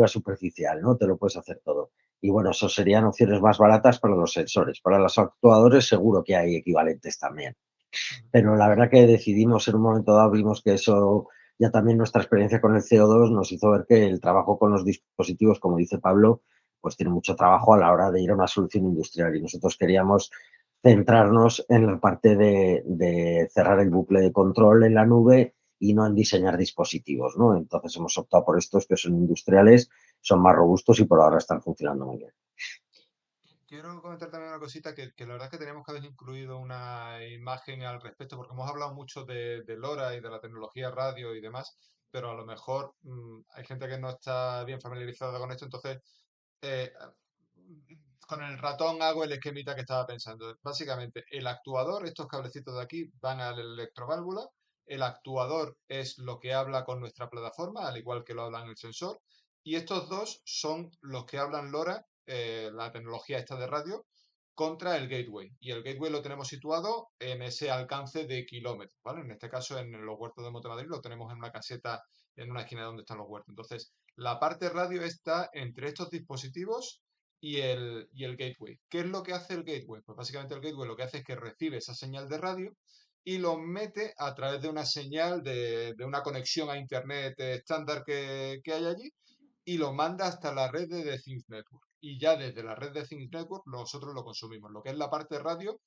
superficial, ¿no? Te lo puedes hacer todo. Y bueno, eso serían opciones más baratas para los sensores. Para los actuadores seguro que hay equivalentes también. Pero la verdad que decidimos en un momento dado, vimos que eso, ya también nuestra experiencia con el CO2 nos hizo ver que el trabajo con los dispositivos, como dice Pablo, pues tiene mucho trabajo a la hora de ir a una solución industrial y nosotros queríamos centrarnos en la parte de cerrar el bucle de control en la nube y no en diseñar dispositivos, ¿no? Entonces hemos optado por estos que son industriales, son más robustos y por ahora están funcionando muy bien. Quiero comentar también una cosita que la verdad es que teníamos que haber incluido una imagen al respecto, porque hemos hablado mucho de LoRa y de la tecnología radio y demás, pero a lo mejor hay gente que no está bien familiarizada con esto, entonces eh, con el ratón hago el esquemita que estaba pensando. Básicamente, el actuador, estos cablecitos de aquí van a la electroválvula. El actuador es lo que habla con nuestra plataforma, al igual que lo habla en el sensor. Y estos dos son los que hablan LoRa, la tecnología esta de radio, contra el gateway. Y el gateway lo tenemos situado en ese alcance de kilómetros, ¿vale? En este caso, en los huertos de Montemadrid, lo tenemos en una caseta en una esquina donde están los huertos. Entonces, la parte radio está entre estos dispositivos y el gateway. ¿Qué es lo que hace el gateway? Pues básicamente el gateway lo que hace es que recibe esa señal de radio y lo mete a través de una señal de una conexión a internet estándar que hay allí y lo manda hasta la red de The Things Network. Y ya desde la red de Things Network nosotros lo consumimos. Lo que es la parte radio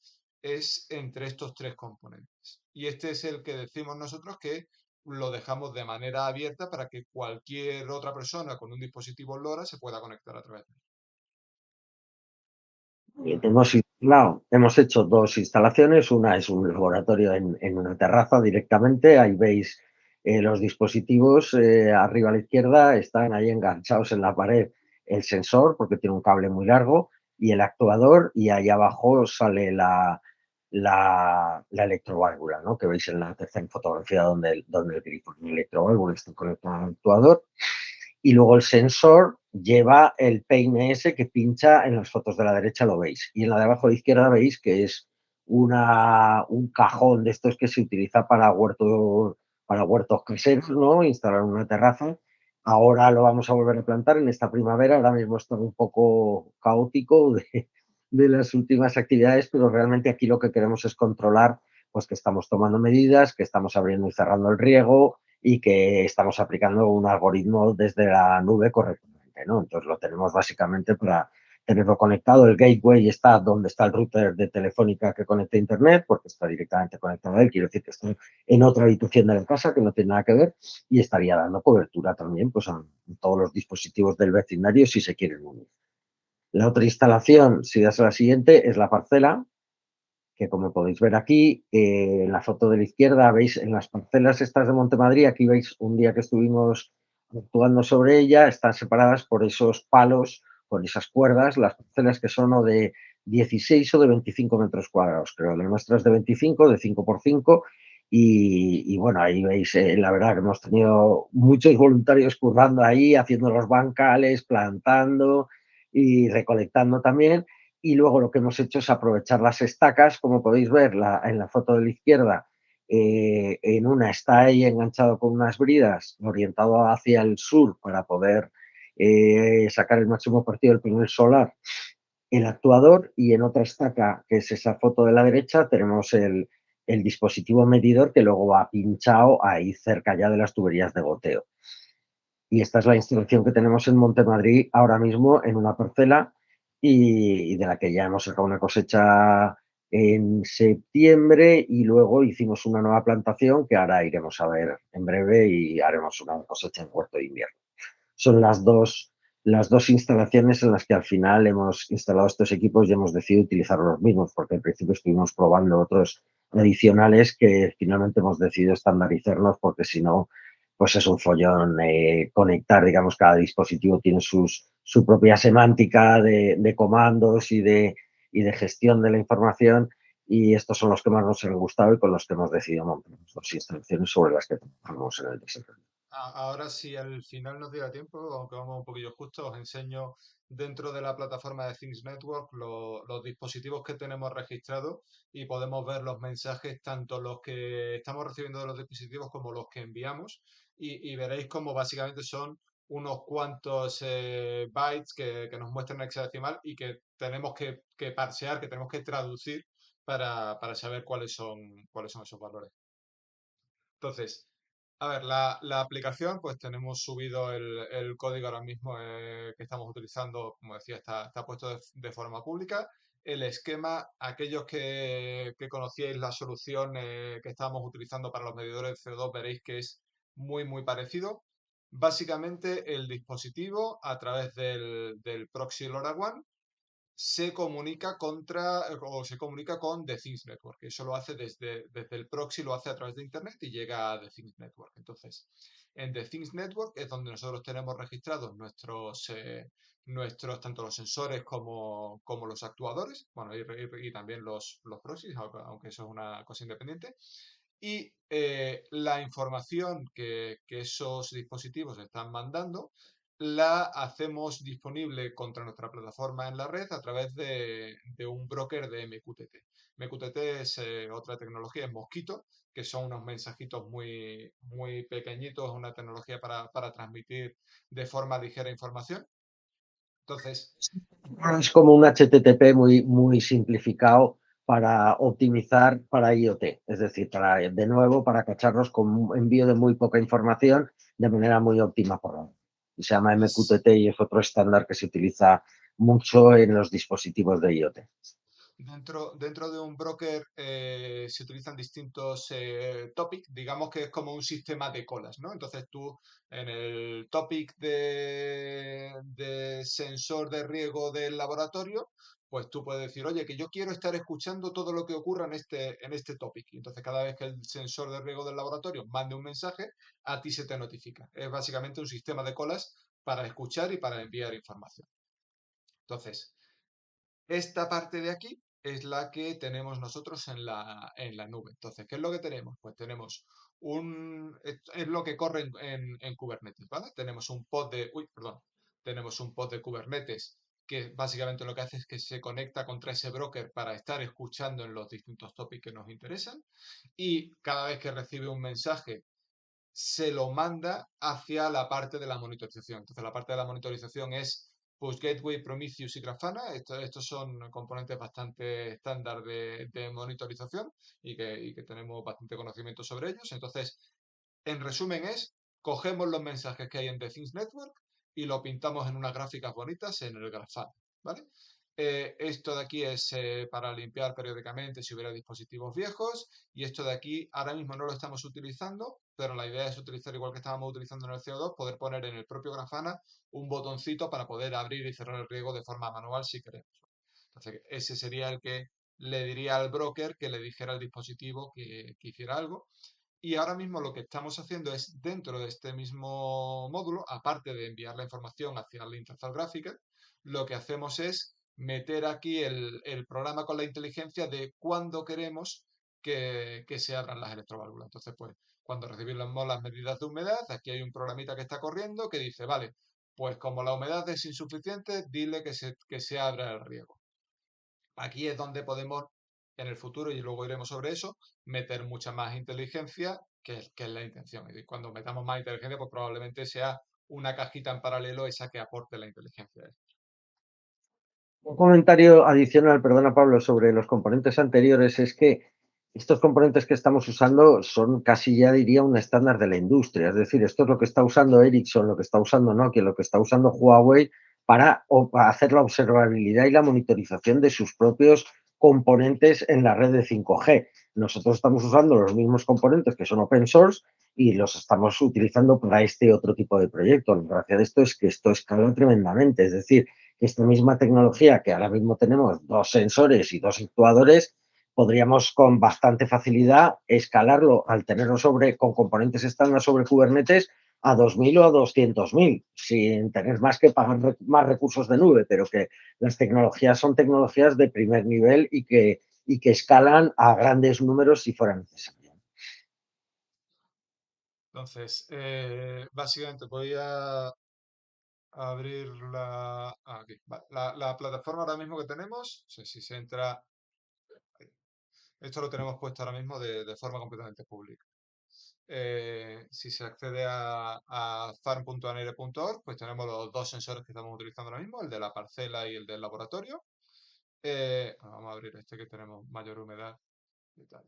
es entre estos tres componentes. Y este es el que decimos nosotros que lo dejamos de manera abierta para que cualquier otra persona con un dispositivo LoRa se pueda conectar a través de él. Hemos hecho dos instalaciones. Una es un laboratorio en una terraza directamente. Ahí veis los dispositivos. Arriba a la izquierda están ahí enganchados en la pared el sensor, porque tiene un cable muy largo, y el actuador. Y ahí abajo sale la electroválvula, ¿no? Que veis en la tercera fotografía donde el grifo de la electroválvula está conectado al actuador. Y luego el sensor lleva el peine ese que pincha en las fotos de la derecha, lo veis. Y en la de abajo a la izquierda veis que es un cajón de estos que se utiliza para huertos caseros, ¿no? Instalar una terraza. Ahora lo vamos a volver a plantar en esta primavera. Ahora mismo está un poco caótico de las últimas actividades, pero realmente aquí lo que queremos es controlar, pues que estamos tomando medidas, que estamos abriendo y cerrando el riego, y que estamos aplicando un algoritmo desde la nube correctamente, ¿no? Entonces lo tenemos básicamente para tenerlo conectado. El gateway está donde está el router de Telefónica que conecta a Internet, porque está directamente conectado a él. Quiero decir que está en otra habitación de la casa que no tiene nada que ver, y estaría dando cobertura también, pues, a todos los dispositivos del vecindario si se quieren unir. La otra instalación, si das a la siguiente, es la parcela, que como podéis ver aquí, en la foto de la izquierda, veis en las parcelas estas de Montemadrid, aquí veis un día que estuvimos actuando sobre ella, están separadas por esos palos, por esas cuerdas, las parcelas que son o de 16 o de 25 metros cuadrados, creo. La nuestra es de 25, de 5 por 5, y bueno, ahí veis, la verdad que hemos tenido muchos voluntarios currando ahí, haciendo los bancales, plantando y recolectando también. Y luego lo que hemos hecho es aprovechar las estacas, como podéis ver en la foto de la izquierda. En una está ahí enganchado con unas bridas, orientado hacia el sur para poder sacar el máximo partido del panel solar, el actuador, y en otra estaca, que es esa foto de la derecha, tenemos el dispositivo medidor que luego va pinchado ahí cerca ya de las tuberías de goteo. Y esta es la instalación que tenemos en Montemadrid ahora mismo en una parcela, y de la que ya hemos sacado una cosecha en septiembre, y luego hicimos una nueva plantación que ahora iremos a ver en breve y haremos una cosecha en huerto de invierno. Son las dos instalaciones en las que al final hemos instalado estos equipos y hemos decidido utilizar los mismos, porque al principio estuvimos probando otros adicionales que finalmente hemos decidido estandarizarnos, porque si no, pues es un follón conectar. Digamos, cada dispositivo tiene su propia semántica de comandos y de gestión de la información, y estos son los que más nos han gustado y con los que hemos decidido montar las dos instalaciones sobre las que trabajamos en el desarrollo. Ahora, si al final nos diera tiempo, aunque vamos un poquillo justo, os enseño dentro de la plataforma de Things Network los dispositivos que tenemos registrados y podemos ver los mensajes, tanto los que estamos recibiendo de los dispositivos como los que enviamos, y veréis como básicamente son unos cuantos bytes que nos muestran hexadecimal y que tenemos que parsear, que tenemos que traducir para saber cuáles son esos valores. Entonces, a ver, la aplicación, pues tenemos subido el código ahora mismo que estamos utilizando, como decía, está puesto de forma pública. El esquema, aquellos que conocíais la solución que estábamos utilizando para los medidores de CO2, veréis que es muy, muy parecido. Básicamente, el dispositivo a través del Proxy LoRaWAN se comunica o se comunica con The Things Network. Eso lo hace desde el proxy, lo hace a través de Internet y llega a The Things Network. Entonces, en The Things Network es donde nosotros tenemos registrados nuestros tanto los sensores como los actuadores, bueno, y también los proxies, aunque eso es una cosa independiente. Y la información que esos dispositivos están mandando la hacemos disponible contra nuestra plataforma en la red a través de un broker de MQTT. MQTT es otra tecnología, es Mosquito, que son unos mensajitos muy pequeñitos, una tecnología para transmitir de forma ligera información. Entonces, Es como un HTTP muy simplificado para optimizar para IoT, es decir, de nuevo, para cacharros con un envío de muy poca información de manera muy óptima por la red. Y se llama es, MQTT y es otro estándar que se utiliza mucho en los dispositivos de IoT. dentro de un broker se utilizan distintos topics, digamos que es como un sistema de colas, ¿no? Entonces tú en el topic de sensor de riego del laboratorio, pues tú puedes decir, oye, que yo quiero estar escuchando todo lo que ocurra en este topic. Y entonces cada vez que el sensor de riego del laboratorio mande un mensaje, a ti se te notifica. Es básicamente un sistema de colas para escuchar y para enviar información. Entonces, esta parte de aquí es la que tenemos nosotros en la nube. Entonces, ¿qué es lo que tenemos? Pues tenemos es lo que corre en Kubernetes, ¿vale? Tenemos un pod de Kubernetes que básicamente lo que hace es que se conecta contra ese broker para estar escuchando en los distintos topics que nos interesan y cada vez que recibe un mensaje se lo manda hacia la parte de la monitorización. Entonces, la parte de la monitorización es Push Gateway, Prometheus y Grafana. Estos son componentes bastante estándar de monitorización y que tenemos bastante conocimiento sobre ellos. Entonces, en resumen cogemos los mensajes que hay en The Things Network y lo pintamos en unas gráficas bonitas en el Grafana, ¿vale? Esto de aquí es para limpiar periódicamente si hubiera dispositivos viejos y esto de aquí ahora mismo no lo estamos utilizando, pero la idea es utilizar igual que estábamos utilizando en el CO2, poder poner en el propio Grafana un botoncito para poder abrir y cerrar el riego de forma manual si queremos. Entonces, ese sería el que le diría al broker que le dijera al dispositivo que hiciera algo. Y ahora mismo lo que estamos haciendo es, dentro de este mismo módulo, aparte de enviar la información hacia la interfaz gráfica, lo que hacemos es meter aquí el programa con la inteligencia de cuándo queremos que se abran las electroválvulas. Entonces, pues, cuando recibimos las medidas de humedad, aquí hay un programita que está corriendo que dice, vale, pues como la humedad es insuficiente, dile que se abra el riego. Aquí es donde podemos, en el futuro, y luego iremos sobre eso, meter mucha más inteligencia, que es la intención. Y cuando metamos más inteligencia, pues probablemente sea una cajita en paralelo esa que aporte la inteligencia. Un comentario adicional, perdona Pablo, sobre los componentes anteriores es que estos componentes que estamos usando son casi ya diría un estándar de la industria. Es decir, esto es lo que está usando Ericsson, lo que está usando Nokia, lo que está usando Huawei para hacer la observabilidad y la monitorización de sus propios componentes en la red de 5G. Nosotros estamos usando los mismos componentes que son open source y los estamos utilizando para este otro tipo de proyectos. La gracia de esto es que esto escala tremendamente. Es decir, esta misma tecnología que ahora mismo tenemos dos sensores y dos actuadores, podríamos con bastante facilidad escalarlo al tenerlo con componentes estándar sobre Kubernetes a 2.000 o a 200.000, sin tener más que pagar más recursos de nube, pero que las tecnologías son tecnologías de primer nivel y que escalan a grandes números si fuera necesario. Entonces, básicamente voy a abrir aquí. La plataforma ahora mismo que tenemos, si se entra, esto lo tenemos puesto ahora mismo de forma completamente pública. Si se accede a farm.anere.org, pues tenemos los dos sensores que estamos utilizando ahora mismo, el de la parcela y el del laboratorio. Vamos a abrir este que tenemos mayor humedad y tal.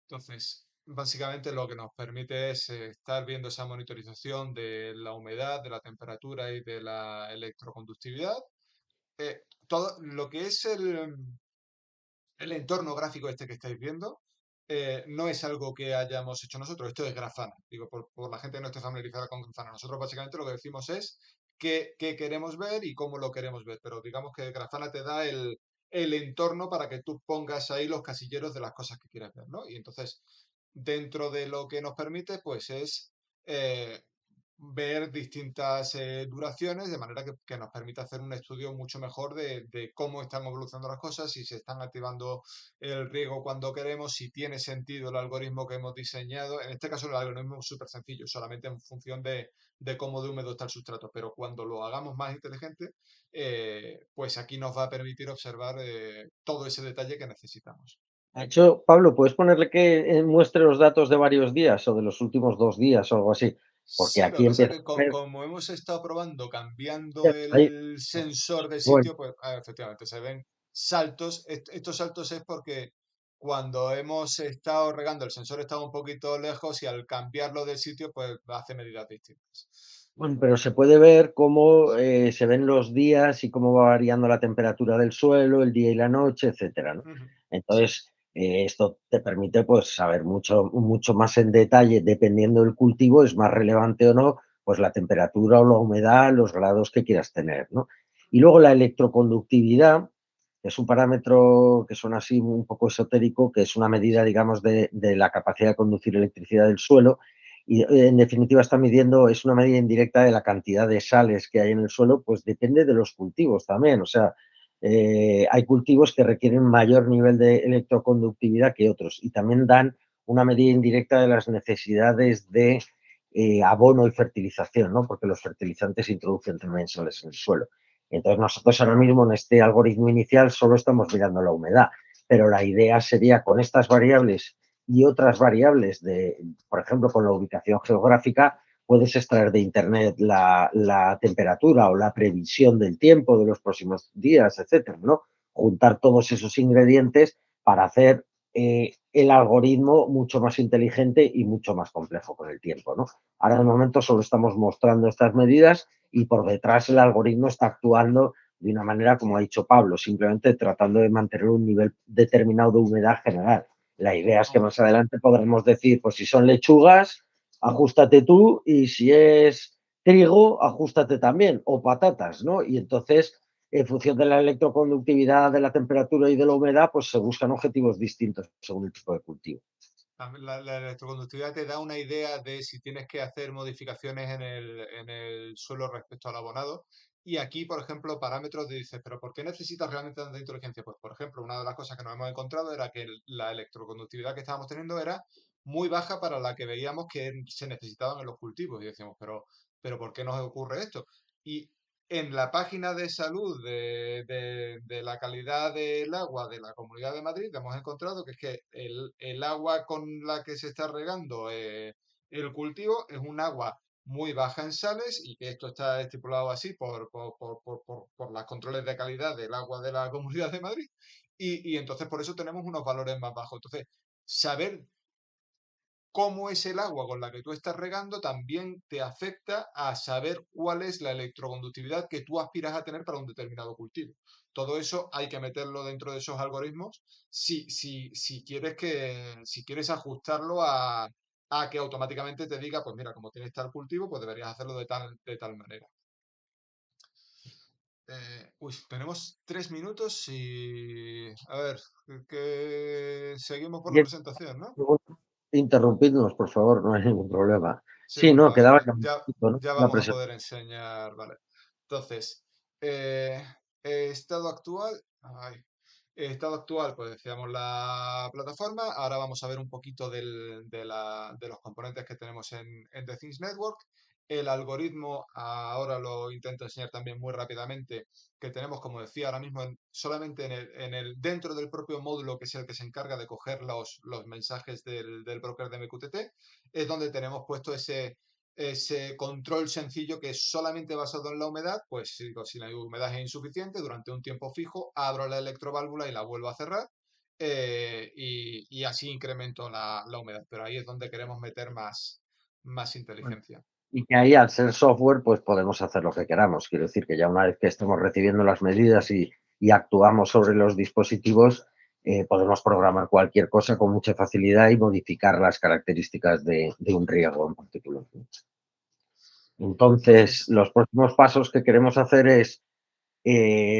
Entonces, básicamente lo que nos permite es estar viendo esa monitorización de la humedad, de la temperatura y de la electroconductividad. Todo lo que es el entorno gráfico este que estáis viendo no es algo que hayamos hecho nosotros, esto es Grafana. Digo, por la gente que no esté familiarizada con Grafana. Nosotros básicamente lo que decimos es qué queremos ver y cómo lo queremos ver. Pero digamos que Grafana te da el entorno para que tú pongas ahí los casilleros de las cosas que quieres ver, ¿no? Y entonces, dentro de lo que nos permite, pues es eh, ver distintas duraciones, de manera que nos permite hacer un estudio mucho mejor de cómo están evolucionando las cosas, si se están activando el riego cuando queremos, si tiene sentido el algoritmo que hemos diseñado. En este caso el algoritmo es súper sencillo, solamente en función de cómo de húmedo está el sustrato, pero cuando lo hagamos más inteligente, pues aquí nos va a permitir observar todo ese detalle que necesitamos. De hecho, Pablo, ¿puedes ponerle que muestre los datos de varios días o de los últimos 2 días o algo así? Porque Sí, lo que aquí pasa es empieza que a ver, como hemos estado probando, cambiando ahí, el sensor de bueno, sitio, pues efectivamente se ven saltos. Estos saltos es porque cuando hemos estado regando, el sensor estaba un poquito lejos y al cambiarlo de sitio, pues hace medidas distintas. bueno, pero se puede ver cómo se ven los días y cómo va variando la temperatura del suelo, el día y la noche, etcétera, ¿no? Ujú. Sí. Entonces, esto te permite pues saber mucho, mucho más en detalle, dependiendo del cultivo, es más relevante o no, pues la temperatura o la humedad, los grados que quieras tener, ¿no? Y luego la electroconductividad, que es un parámetro que suena así un poco esotérico, que es una medida, digamos, de la capacidad de conducir electricidad del suelo y en definitiva está midiendo, es una medida indirecta de la cantidad de sales que hay en el suelo, pues depende de los cultivos también. O sea, hay cultivos que requieren mayor nivel de electroconductividad que otros y también dan una medida indirecta de las necesidades de abono y fertilización, ¿no? Porque los fertilizantes introducen también sales en el suelo. Entonces nosotros ahora mismo en este algoritmo inicial solo estamos mirando la humedad, pero la idea sería con estas variables y otras variables de, por ejemplo, con la ubicación geográfica, puedes extraer de Internet la temperatura o la previsión del tiempo de los próximos días, etcétera, ¿no? Juntar todos esos ingredientes para hacer el algoritmo mucho más inteligente y mucho más complejo con el tiempo, ¿no? Ahora de momento solo estamos mostrando estas medidas y por detrás el algoritmo está actuando de una manera, como ha dicho Pablo, simplemente tratando de mantener un nivel determinado de humedad general. La idea es que más adelante podremos decir, pues si son lechugas, ajustate tú y si es trigo, ajustate también, o patatas, ¿no? Y entonces, en función de la electroconductividad, de la temperatura y de la humedad, pues se buscan objetivos distintos según el tipo de cultivo. La electroconductividad te da una idea de si tienes que hacer modificaciones en el suelo respecto al abonado. Y aquí, por ejemplo, parámetros de dices, pero ¿por qué necesitas realmente tanta inteligencia? Pues, por ejemplo, una de las cosas que nos hemos encontrado era que la electroconductividad que estábamos teniendo era muy baja para la que veíamos que se necesitaban en los cultivos. Y decíamos, pero ¿por qué nos ocurre esto? Y en la página de salud de la calidad del agua de la Comunidad de Madrid hemos encontrado que es que el agua con la que se está regando el cultivo es un agua muy baja en sales y que esto está estipulado así por los controles de calidad del agua de la Comunidad de Madrid y entonces por eso tenemos unos valores más bajos. Entonces, saber cómo es el agua con la que tú estás regando también te afecta a saber cuál es la electroconductividad que tú aspiras a tener para un determinado cultivo. Todo eso hay que meterlo dentro de esos algoritmos si quieres ajustarlo a que automáticamente te diga, pues mira, como tienes tal cultivo, pues deberías hacerlo de tal manera. Tenemos 3 minutos y... A ver, que seguimos por la presentación, ¿no? Interrumpidnos, por favor, no hay ningún problema. Sí, Sí, bueno, no, quedaba ya un ya, poquito, ¿no? ya La vamos a presentación. poder enseñar, vale. Entonces, eh, estado actual, ay, estado actual, pues decíamos la plataforma. Ahora vamos a ver un poquito de los componentes que tenemos en The Things Network. El algoritmo, ahora lo intento enseñar también muy rápidamente, que tenemos, como decía, ahora mismo solamente dentro del propio módulo, que es el que se encarga de coger los mensajes del broker de MQTT, es donde tenemos puesto ese control sencillo que es solamente basado en la humedad, pues digo, si la humedad es insuficiente, durante un tiempo fijo, abro la electroválvula y la vuelvo a cerrar y así incremento la humedad. Pero ahí es donde queremos meter más inteligencia. Y que ahí, al ser software, pues podemos hacer lo que queramos. Quiero decir que ya una vez que estemos recibiendo las medidas y actuamos sobre los dispositivos, podemos programar cualquier cosa con mucha facilidad y modificar las características de un riego en particular. Entonces, Entonces, los próximos pasos que queremos hacer es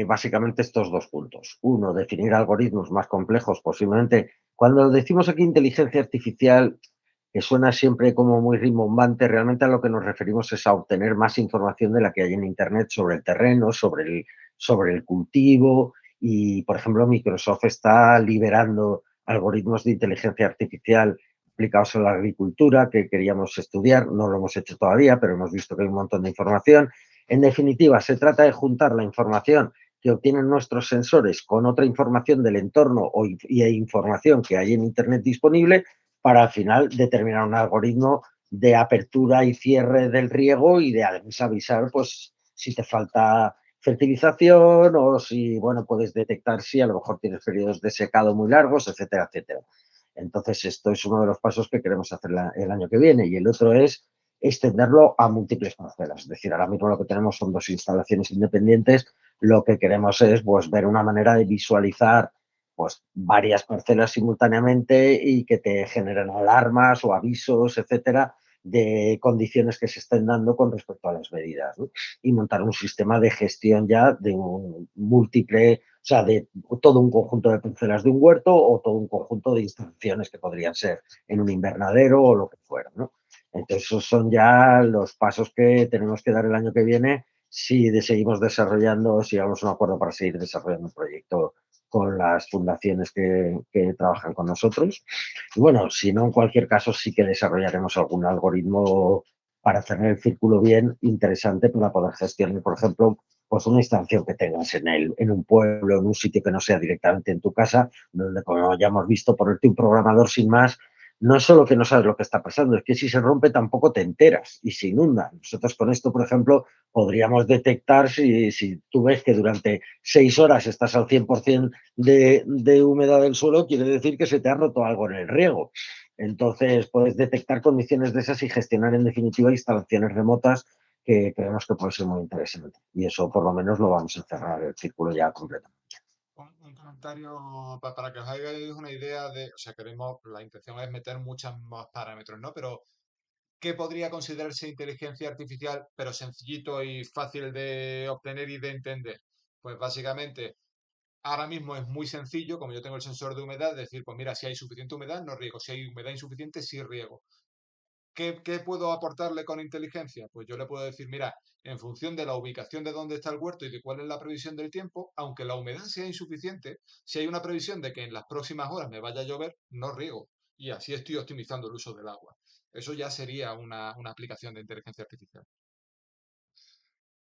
básicamente estos dos puntos. Uno, definir algoritmos más complejos, posiblemente. Cuando decimos aquí inteligencia artificial, que suena siempre como muy rimbombante, realmente a lo que nos referimos es a obtener más información de la que hay en Internet sobre el terreno, sobre el cultivo. Y, por ejemplo, Microsoft está liberando algoritmos de inteligencia artificial aplicados a la agricultura que queríamos estudiar. No lo hemos hecho todavía, pero hemos visto que hay un montón de información. En definitiva, se trata de juntar la información que obtienen nuestros sensores con otra información del entorno y información que hay en Internet disponible para al final determinar un algoritmo de apertura y cierre del riego y de además avisar pues si te falta fertilización o si, bueno, puedes detectar si a lo mejor tienes periodos de secado muy largos, etcétera, etcétera. Entonces, esto es uno de los pasos que queremos hacer el año que viene y el otro es extenderlo a múltiples parcelas. Es decir, ahora mismo lo que tenemos son dos instalaciones independientes. Lo que queremos es pues, ver una manera de visualizar pues, varias parcelas simultáneamente y que te generen alarmas o avisos, etcétera, de condiciones que se estén dando con respecto a las medidas, ¿no? Y montar un sistema de gestión ya de un múltiple, o sea, de todo un conjunto de parcelas de un huerto o todo un conjunto de instalaciones que podrían ser en un invernadero o lo que fuera, ¿no? Entonces, esos son ya los pasos que tenemos que dar el año que viene si seguimos desarrollando, si llegamos a un acuerdo para seguir desarrollando el proyecto con las fundaciones que trabajan con nosotros. Y bueno, si no, en cualquier caso, sí que desarrollaremos algún algoritmo para hacer el círculo bien interesante para poder gestionar, por ejemplo, pues una instalación que tengas en un pueblo, en un sitio que no sea directamente en tu casa, donde, como ya hemos visto, ponerte un programador sin más no es solo que no sabes lo que está pasando, es que si se rompe tampoco te enteras y se inunda. Nosotros con esto, por ejemplo, podríamos detectar si tú ves que durante 6 horas estás al 100% de humedad del suelo, quiere decir que se te ha roto algo en el riego. Entonces, puedes detectar condiciones de esas y gestionar, en definitiva, instalaciones remotas que creemos que puede ser muy interesante. Y eso, por lo menos, lo vamos a cerrar el círculo ya completo. un comentario para que os hagáis una idea de, o sea, queremos, la intención es meter muchos más parámetros, ¿no? Pero ¿qué podría considerarse inteligencia artificial, pero sencillito y fácil de obtener y de entender? Pues básicamente, ahora mismo es muy sencillo, como yo tengo el sensor de humedad, decir, pues mira, si hay suficiente humedad, no riego, si hay humedad insuficiente, sí riego. ¿Qué puedo aportarle con inteligencia? Pues yo le puedo decir, mira, en función de la ubicación de dónde está el huerto y de cuál es la previsión del tiempo, aunque la humedad sea insuficiente, si hay una previsión de que en las próximas horas me vaya a llover, no riego. Y así estoy optimizando el uso del agua. Eso ya sería una aplicación de inteligencia artificial.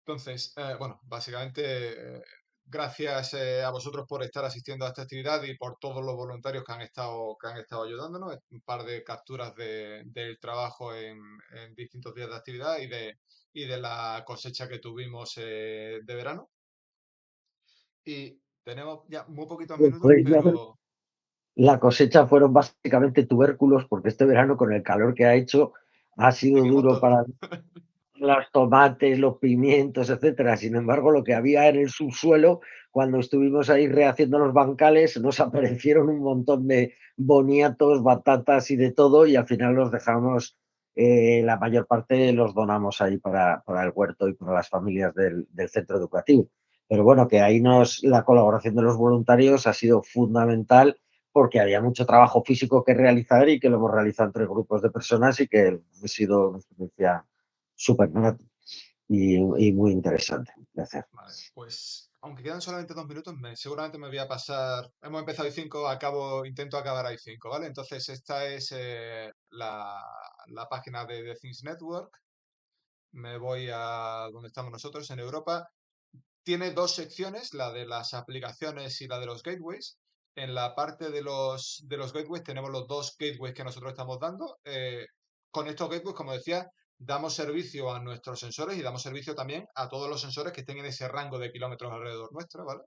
Entonces, bueno, básicamente, gracias a vosotros por estar asistiendo a esta actividad y por todos los voluntarios que han estado ayudándonos. Un par de capturas del trabajo en distintos días de actividad y de la cosecha que tuvimos de verano. Y tenemos ya muy poquitos minutos, Pues ya pero la cosecha fueron básicamente tubérculos, porque este verano, con el calor que ha hecho, ha sido seguimos duro todos. para los tomates, los pimientos, etcétera. Sin embargo, lo que había en el subsuelo, cuando estuvimos ahí rehaciendo los bancales, nos aparecieron un montón de boniatos, batatas y de todo, y al final los dejamos, la mayor parte los donamos ahí para el huerto y para las familias del centro educativo. Pero bueno, que ahí la colaboración de los voluntarios ha sido fundamental porque había mucho trabajo físico que realizar y que lo hemos realizado entre grupos de personas y que ha sido una experiencia súper grato y muy interesante de hacer. Vale, pues aunque quedan solamente 2 minutos, seguramente me voy a pasar. Hemos empezado ahí 5, intento acabar ahí 5, ¿vale? Entonces, esta es la página de The Things Network. Me voy a donde estamos nosotros, en Europa. Tiene dos secciones, la de las aplicaciones y la de los gateways. En la parte de los gateways tenemos los dos gateways que nosotros estamos dando. Con estos gateways, como decía, damos servicio a nuestros sensores y damos servicio también a todos los sensores que estén en ese rango de kilómetros alrededor nuestro, ¿vale?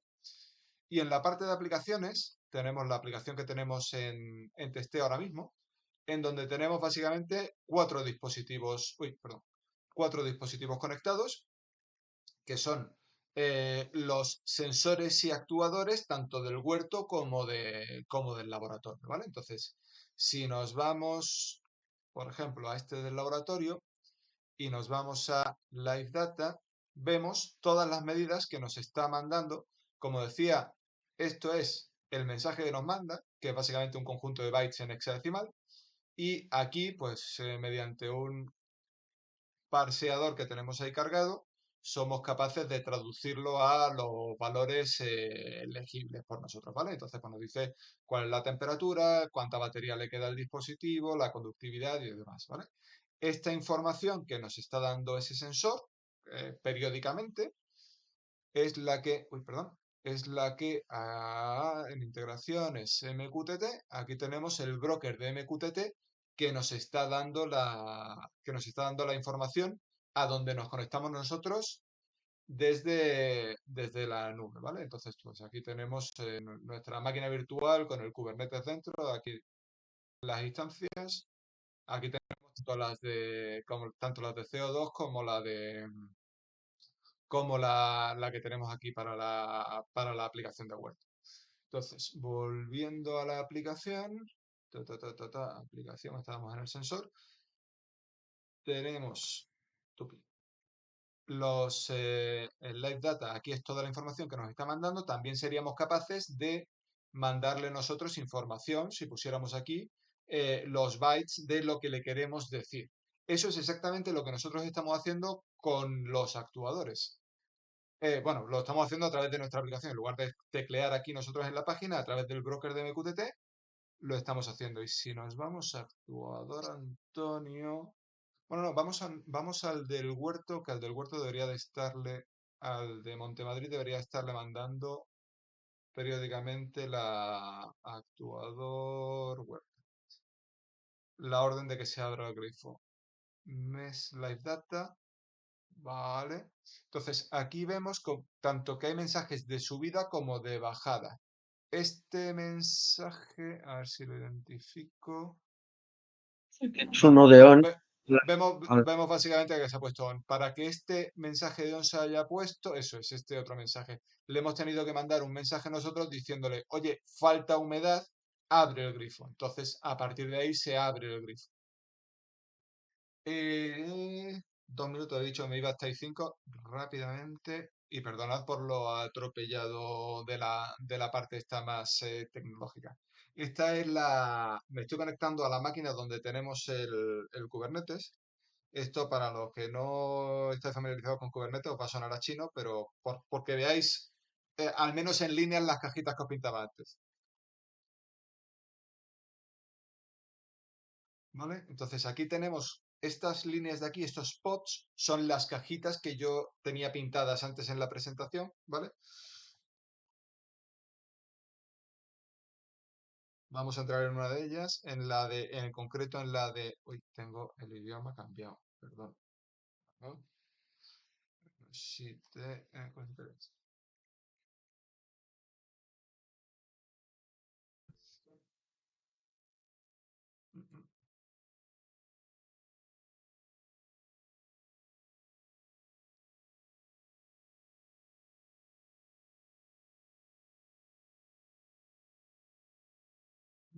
Y en la parte de aplicaciones, tenemos la aplicación que tenemos en testeo ahora mismo, en donde tenemos básicamente cuatro dispositivos conectados que son los sensores y actuadores tanto del huerto como del laboratorio, ¿vale? Entonces, si nos vamos, por ejemplo, a este del laboratorio, y nos vamos a Live Data, vemos todas las medidas que nos está mandando. Como decía, esto es el mensaje que nos manda, que es básicamente un conjunto de bytes en hexadecimal. Y aquí, pues mediante un parseador que tenemos ahí cargado, somos capaces de traducirlo a los valores legibles por nosotros, ¿vale? Entonces, pues nos dice cuál es la temperatura, cuánta batería le queda al dispositivo, la conductividad y demás, ¿vale? Esta información que nos está dando ese sensor periódicamente es la que, uy, perdón, es la que en integraciones MQTT, aquí tenemos el broker de MQTT que nos está dando la información a donde nos conectamos nosotros desde la nube, ¿vale? Entonces, pues aquí tenemos nuestra máquina virtual con el Kubernetes dentro, aquí las instancias, aquí tenemos tanto las de CO2 como la que tenemos aquí para la aplicación de web. Entonces, volviendo a la aplicación, aplicación, estábamos en el sensor, tenemos el Live Data, aquí es toda la información que nos está mandando, también seríamos capaces de mandarle nosotros información, si pusiéramos aquí, los bytes de lo que le queremos decir. Eso es exactamente lo que nosotros estamos haciendo con los actuadores. Bueno, lo estamos haciendo a través de nuestra aplicación. En lugar de teclear aquí nosotros en la página, a través del broker de MQTT, lo estamos haciendo. Y si nos vamos a actuador Antonio. Bueno, no, vamos al del huerto, que al del huerto debería de estarle, al de Montemadrid debería estarle mandando periódicamente la actuador huerto. La orden de que se abra el grifo. Mes Live Data. Vale. Entonces, aquí vemos tanto que hay mensajes de subida como de bajada. Este mensaje, a ver si lo identifico. Es Vale, uno de on. vemos básicamente que se ha puesto on. Para que este mensaje de on se haya puesto, eso es, este otro mensaje. Le hemos tenido que mandar un mensaje nosotros diciéndole, oye, falta humedad, abre el grifo. Entonces, a partir de ahí se abre el grifo. 2 minutos, he dicho, me iba hasta ahí 5 rápidamente. Y perdonad por lo atropellado de la parte esta más tecnológica. Esta es me estoy conectando a la máquina donde tenemos el Kubernetes. Esto para los que no estáis familiarizados con Kubernetes os va a sonar a chino, pero porque veáis al menos en línea las cajitas que os pintaba antes. ¿Vale? Entonces aquí tenemos estas líneas de aquí, estos pods, son las cajitas que yo tenía pintadas antes en la presentación, ¿vale? Vamos a entrar en una de ellas, en concreto en la de, uy, tengo el idioma cambiado, perdón. ¿No? Si te encuentras.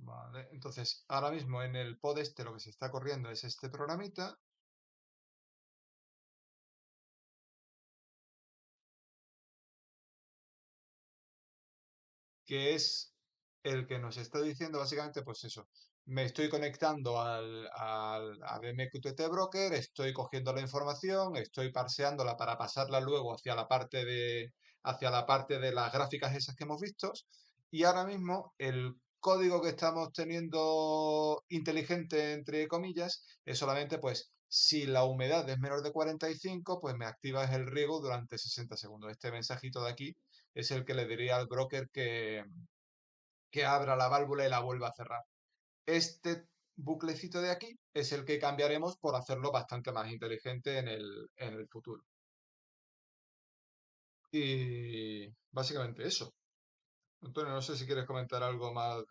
Vale, entonces ahora mismo en el pod lo que se está corriendo es este programita, que es el que nos está diciendo básicamente, pues eso, me estoy conectando al MQTT Broker, estoy cogiendo la información, estoy parseándola para pasarla luego hacia la parte de las gráficas esas que hemos visto, y ahora mismo el código que estamos teniendo inteligente, entre comillas, es solamente, pues, si la humedad es menor de 45, pues me activas el riego durante 60 segundos. Este mensajito de aquí es el que le diría al broker que abra la válvula y la vuelva a cerrar. Este buclecito de aquí es el que cambiaremos por hacerlo bastante más inteligente en el futuro. Y básicamente eso. Antonio, no sé si quieres comentar algo más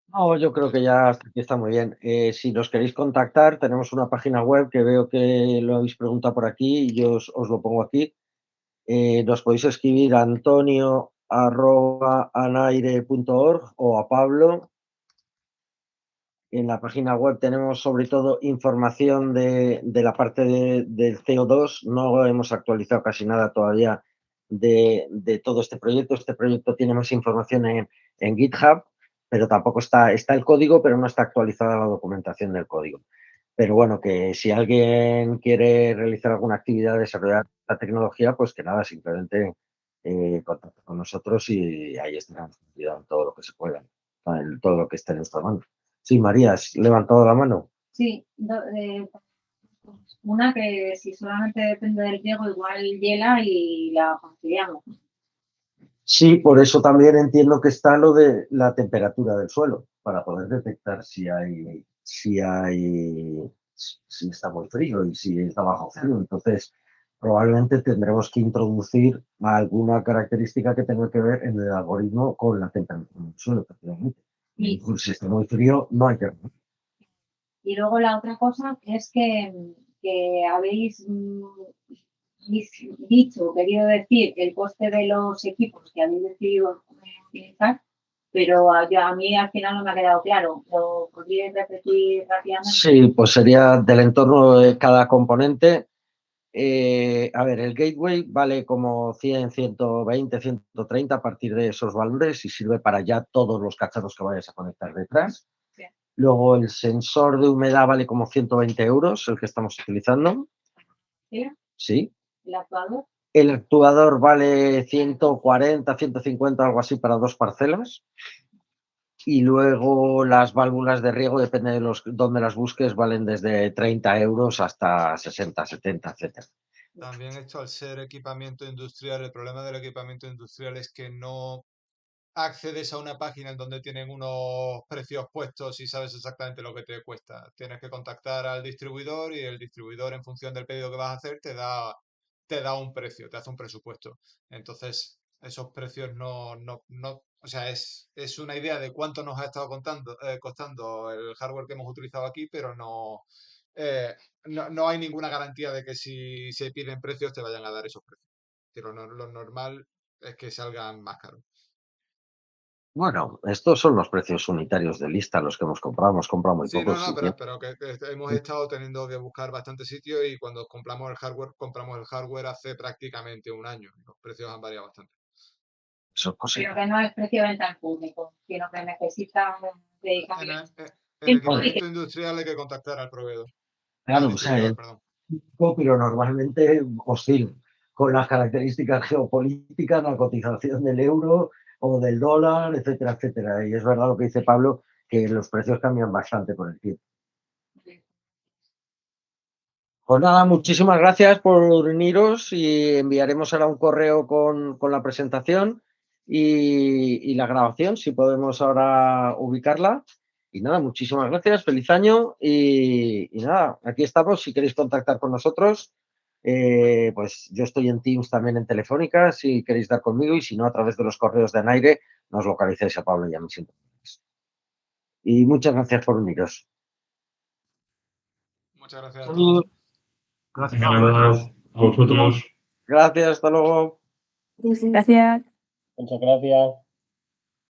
No, yo creo de que esto. ya hasta aquí está muy bien. Si nos queréis contactar, tenemos una página web que veo que lo habéis preguntado por aquí y yo os lo pongo aquí. Nos podéis escribir a antonio@anaire.org o a Pablo En la página web tenemos sobre todo información de la parte del CO2. No hemos actualizado casi nada todavía de todo este proyecto. Este proyecto tiene más información en GitHub, pero tampoco está el código, pero no está actualizada la documentación del código. Pero bueno, que si alguien quiere realizar alguna actividad, desarrollar la tecnología, pues que nada, simplemente contacte con nosotros y ahí estaremos ayudando todo lo que se pueda, en todo lo que esté en nuestra mano. Sí, María, ¿has levantado la mano? Sí, una que si solamente depende del riego, igual hiela y la fastidiamos. Sí, por eso también entiendo que está lo de la temperatura del suelo, para poder detectar si está muy frío y si está bajo cero. Entonces, probablemente tendremos que introducir alguna característica que tenga que ver en el algoritmo con la temperatura del suelo, efectivamente. Y, Si está muy frío, no hay que... y luego la otra cosa es que habéis dicho, querido decir, el coste de los equipos que habéis decidido utilizar, pero a mí al final no me ha quedado claro. ¿Lo podríais repetir rápidamente? Sí, pues sería del entorno de cada componente. A ver, el gateway vale como 100, 120, 130 a partir de esos valores y sirve para ya todos los cacharros que vayas a conectar detrás. Bien. Luego el sensor de humedad vale como 120 euros, el que estamos utilizando. ¿Sí? Sí. ¿El actuador? El actuador vale 140, 150, algo así para 2 parcelas. Y luego las válvulas de riego, depende de dónde las busques, valen desde 30 euros hasta 60, 70, etcétera. También esto, al ser equipamiento industrial, el problema del equipamiento industrial es que no accedes a una página en donde tienen unos precios puestos y sabes exactamente lo que te cuesta. Tienes que contactar al distribuidor y el distribuidor, en función del pedido que vas a hacer, te da un precio, te hace un presupuesto. Entonces, esos precios no, o sea, es una idea de cuánto nos ha estado costando el hardware que hemos utilizado aquí, pero eh, no hay ninguna garantía de que si se piden precios te vayan a dar esos precios. Pero lo normal es que salgan más caros. Bueno, estos son los precios unitarios de lista, los que hemos comprado muy Sí, no, pocos. no, Sí, pero que hemos estado teniendo que buscar bastante sitio y cuando compramos el hardware hace prácticamente un año. Los precios han variado bastante. son Pero cositas. que no es precio de venta al público, sino que necesitan En, dedicarle. en equipamiento industrial hay que contactar al proveedor, al Claro, o sea, distribuidor, perdón. pero normalmente oscila con las características geopolíticas, la cotización del euro o del dólar, etcétera, etcétera. Y es verdad lo que dice Pablo, que los precios cambian bastante con el tiempo. Pues nada, muchísimas gracias por uniros y enviaremos ahora un correo con la presentación y la grabación, si podemos ahora ubicarla. Y nada, muchísimas gracias, feliz año y nada, aquí estamos. Si queréis contactar con nosotros, pues yo estoy en Teams también en Telefónica, si queréis dar conmigo y si no, a través de los correos de Naire, nos localizáis a Pablo y a mí siempre. Y muchas gracias por uniros. Muchas gracias a todos. Saludos. Gracias. Gracias a vosotros. Gracias, hasta luego. Gracias. Muchas gracias.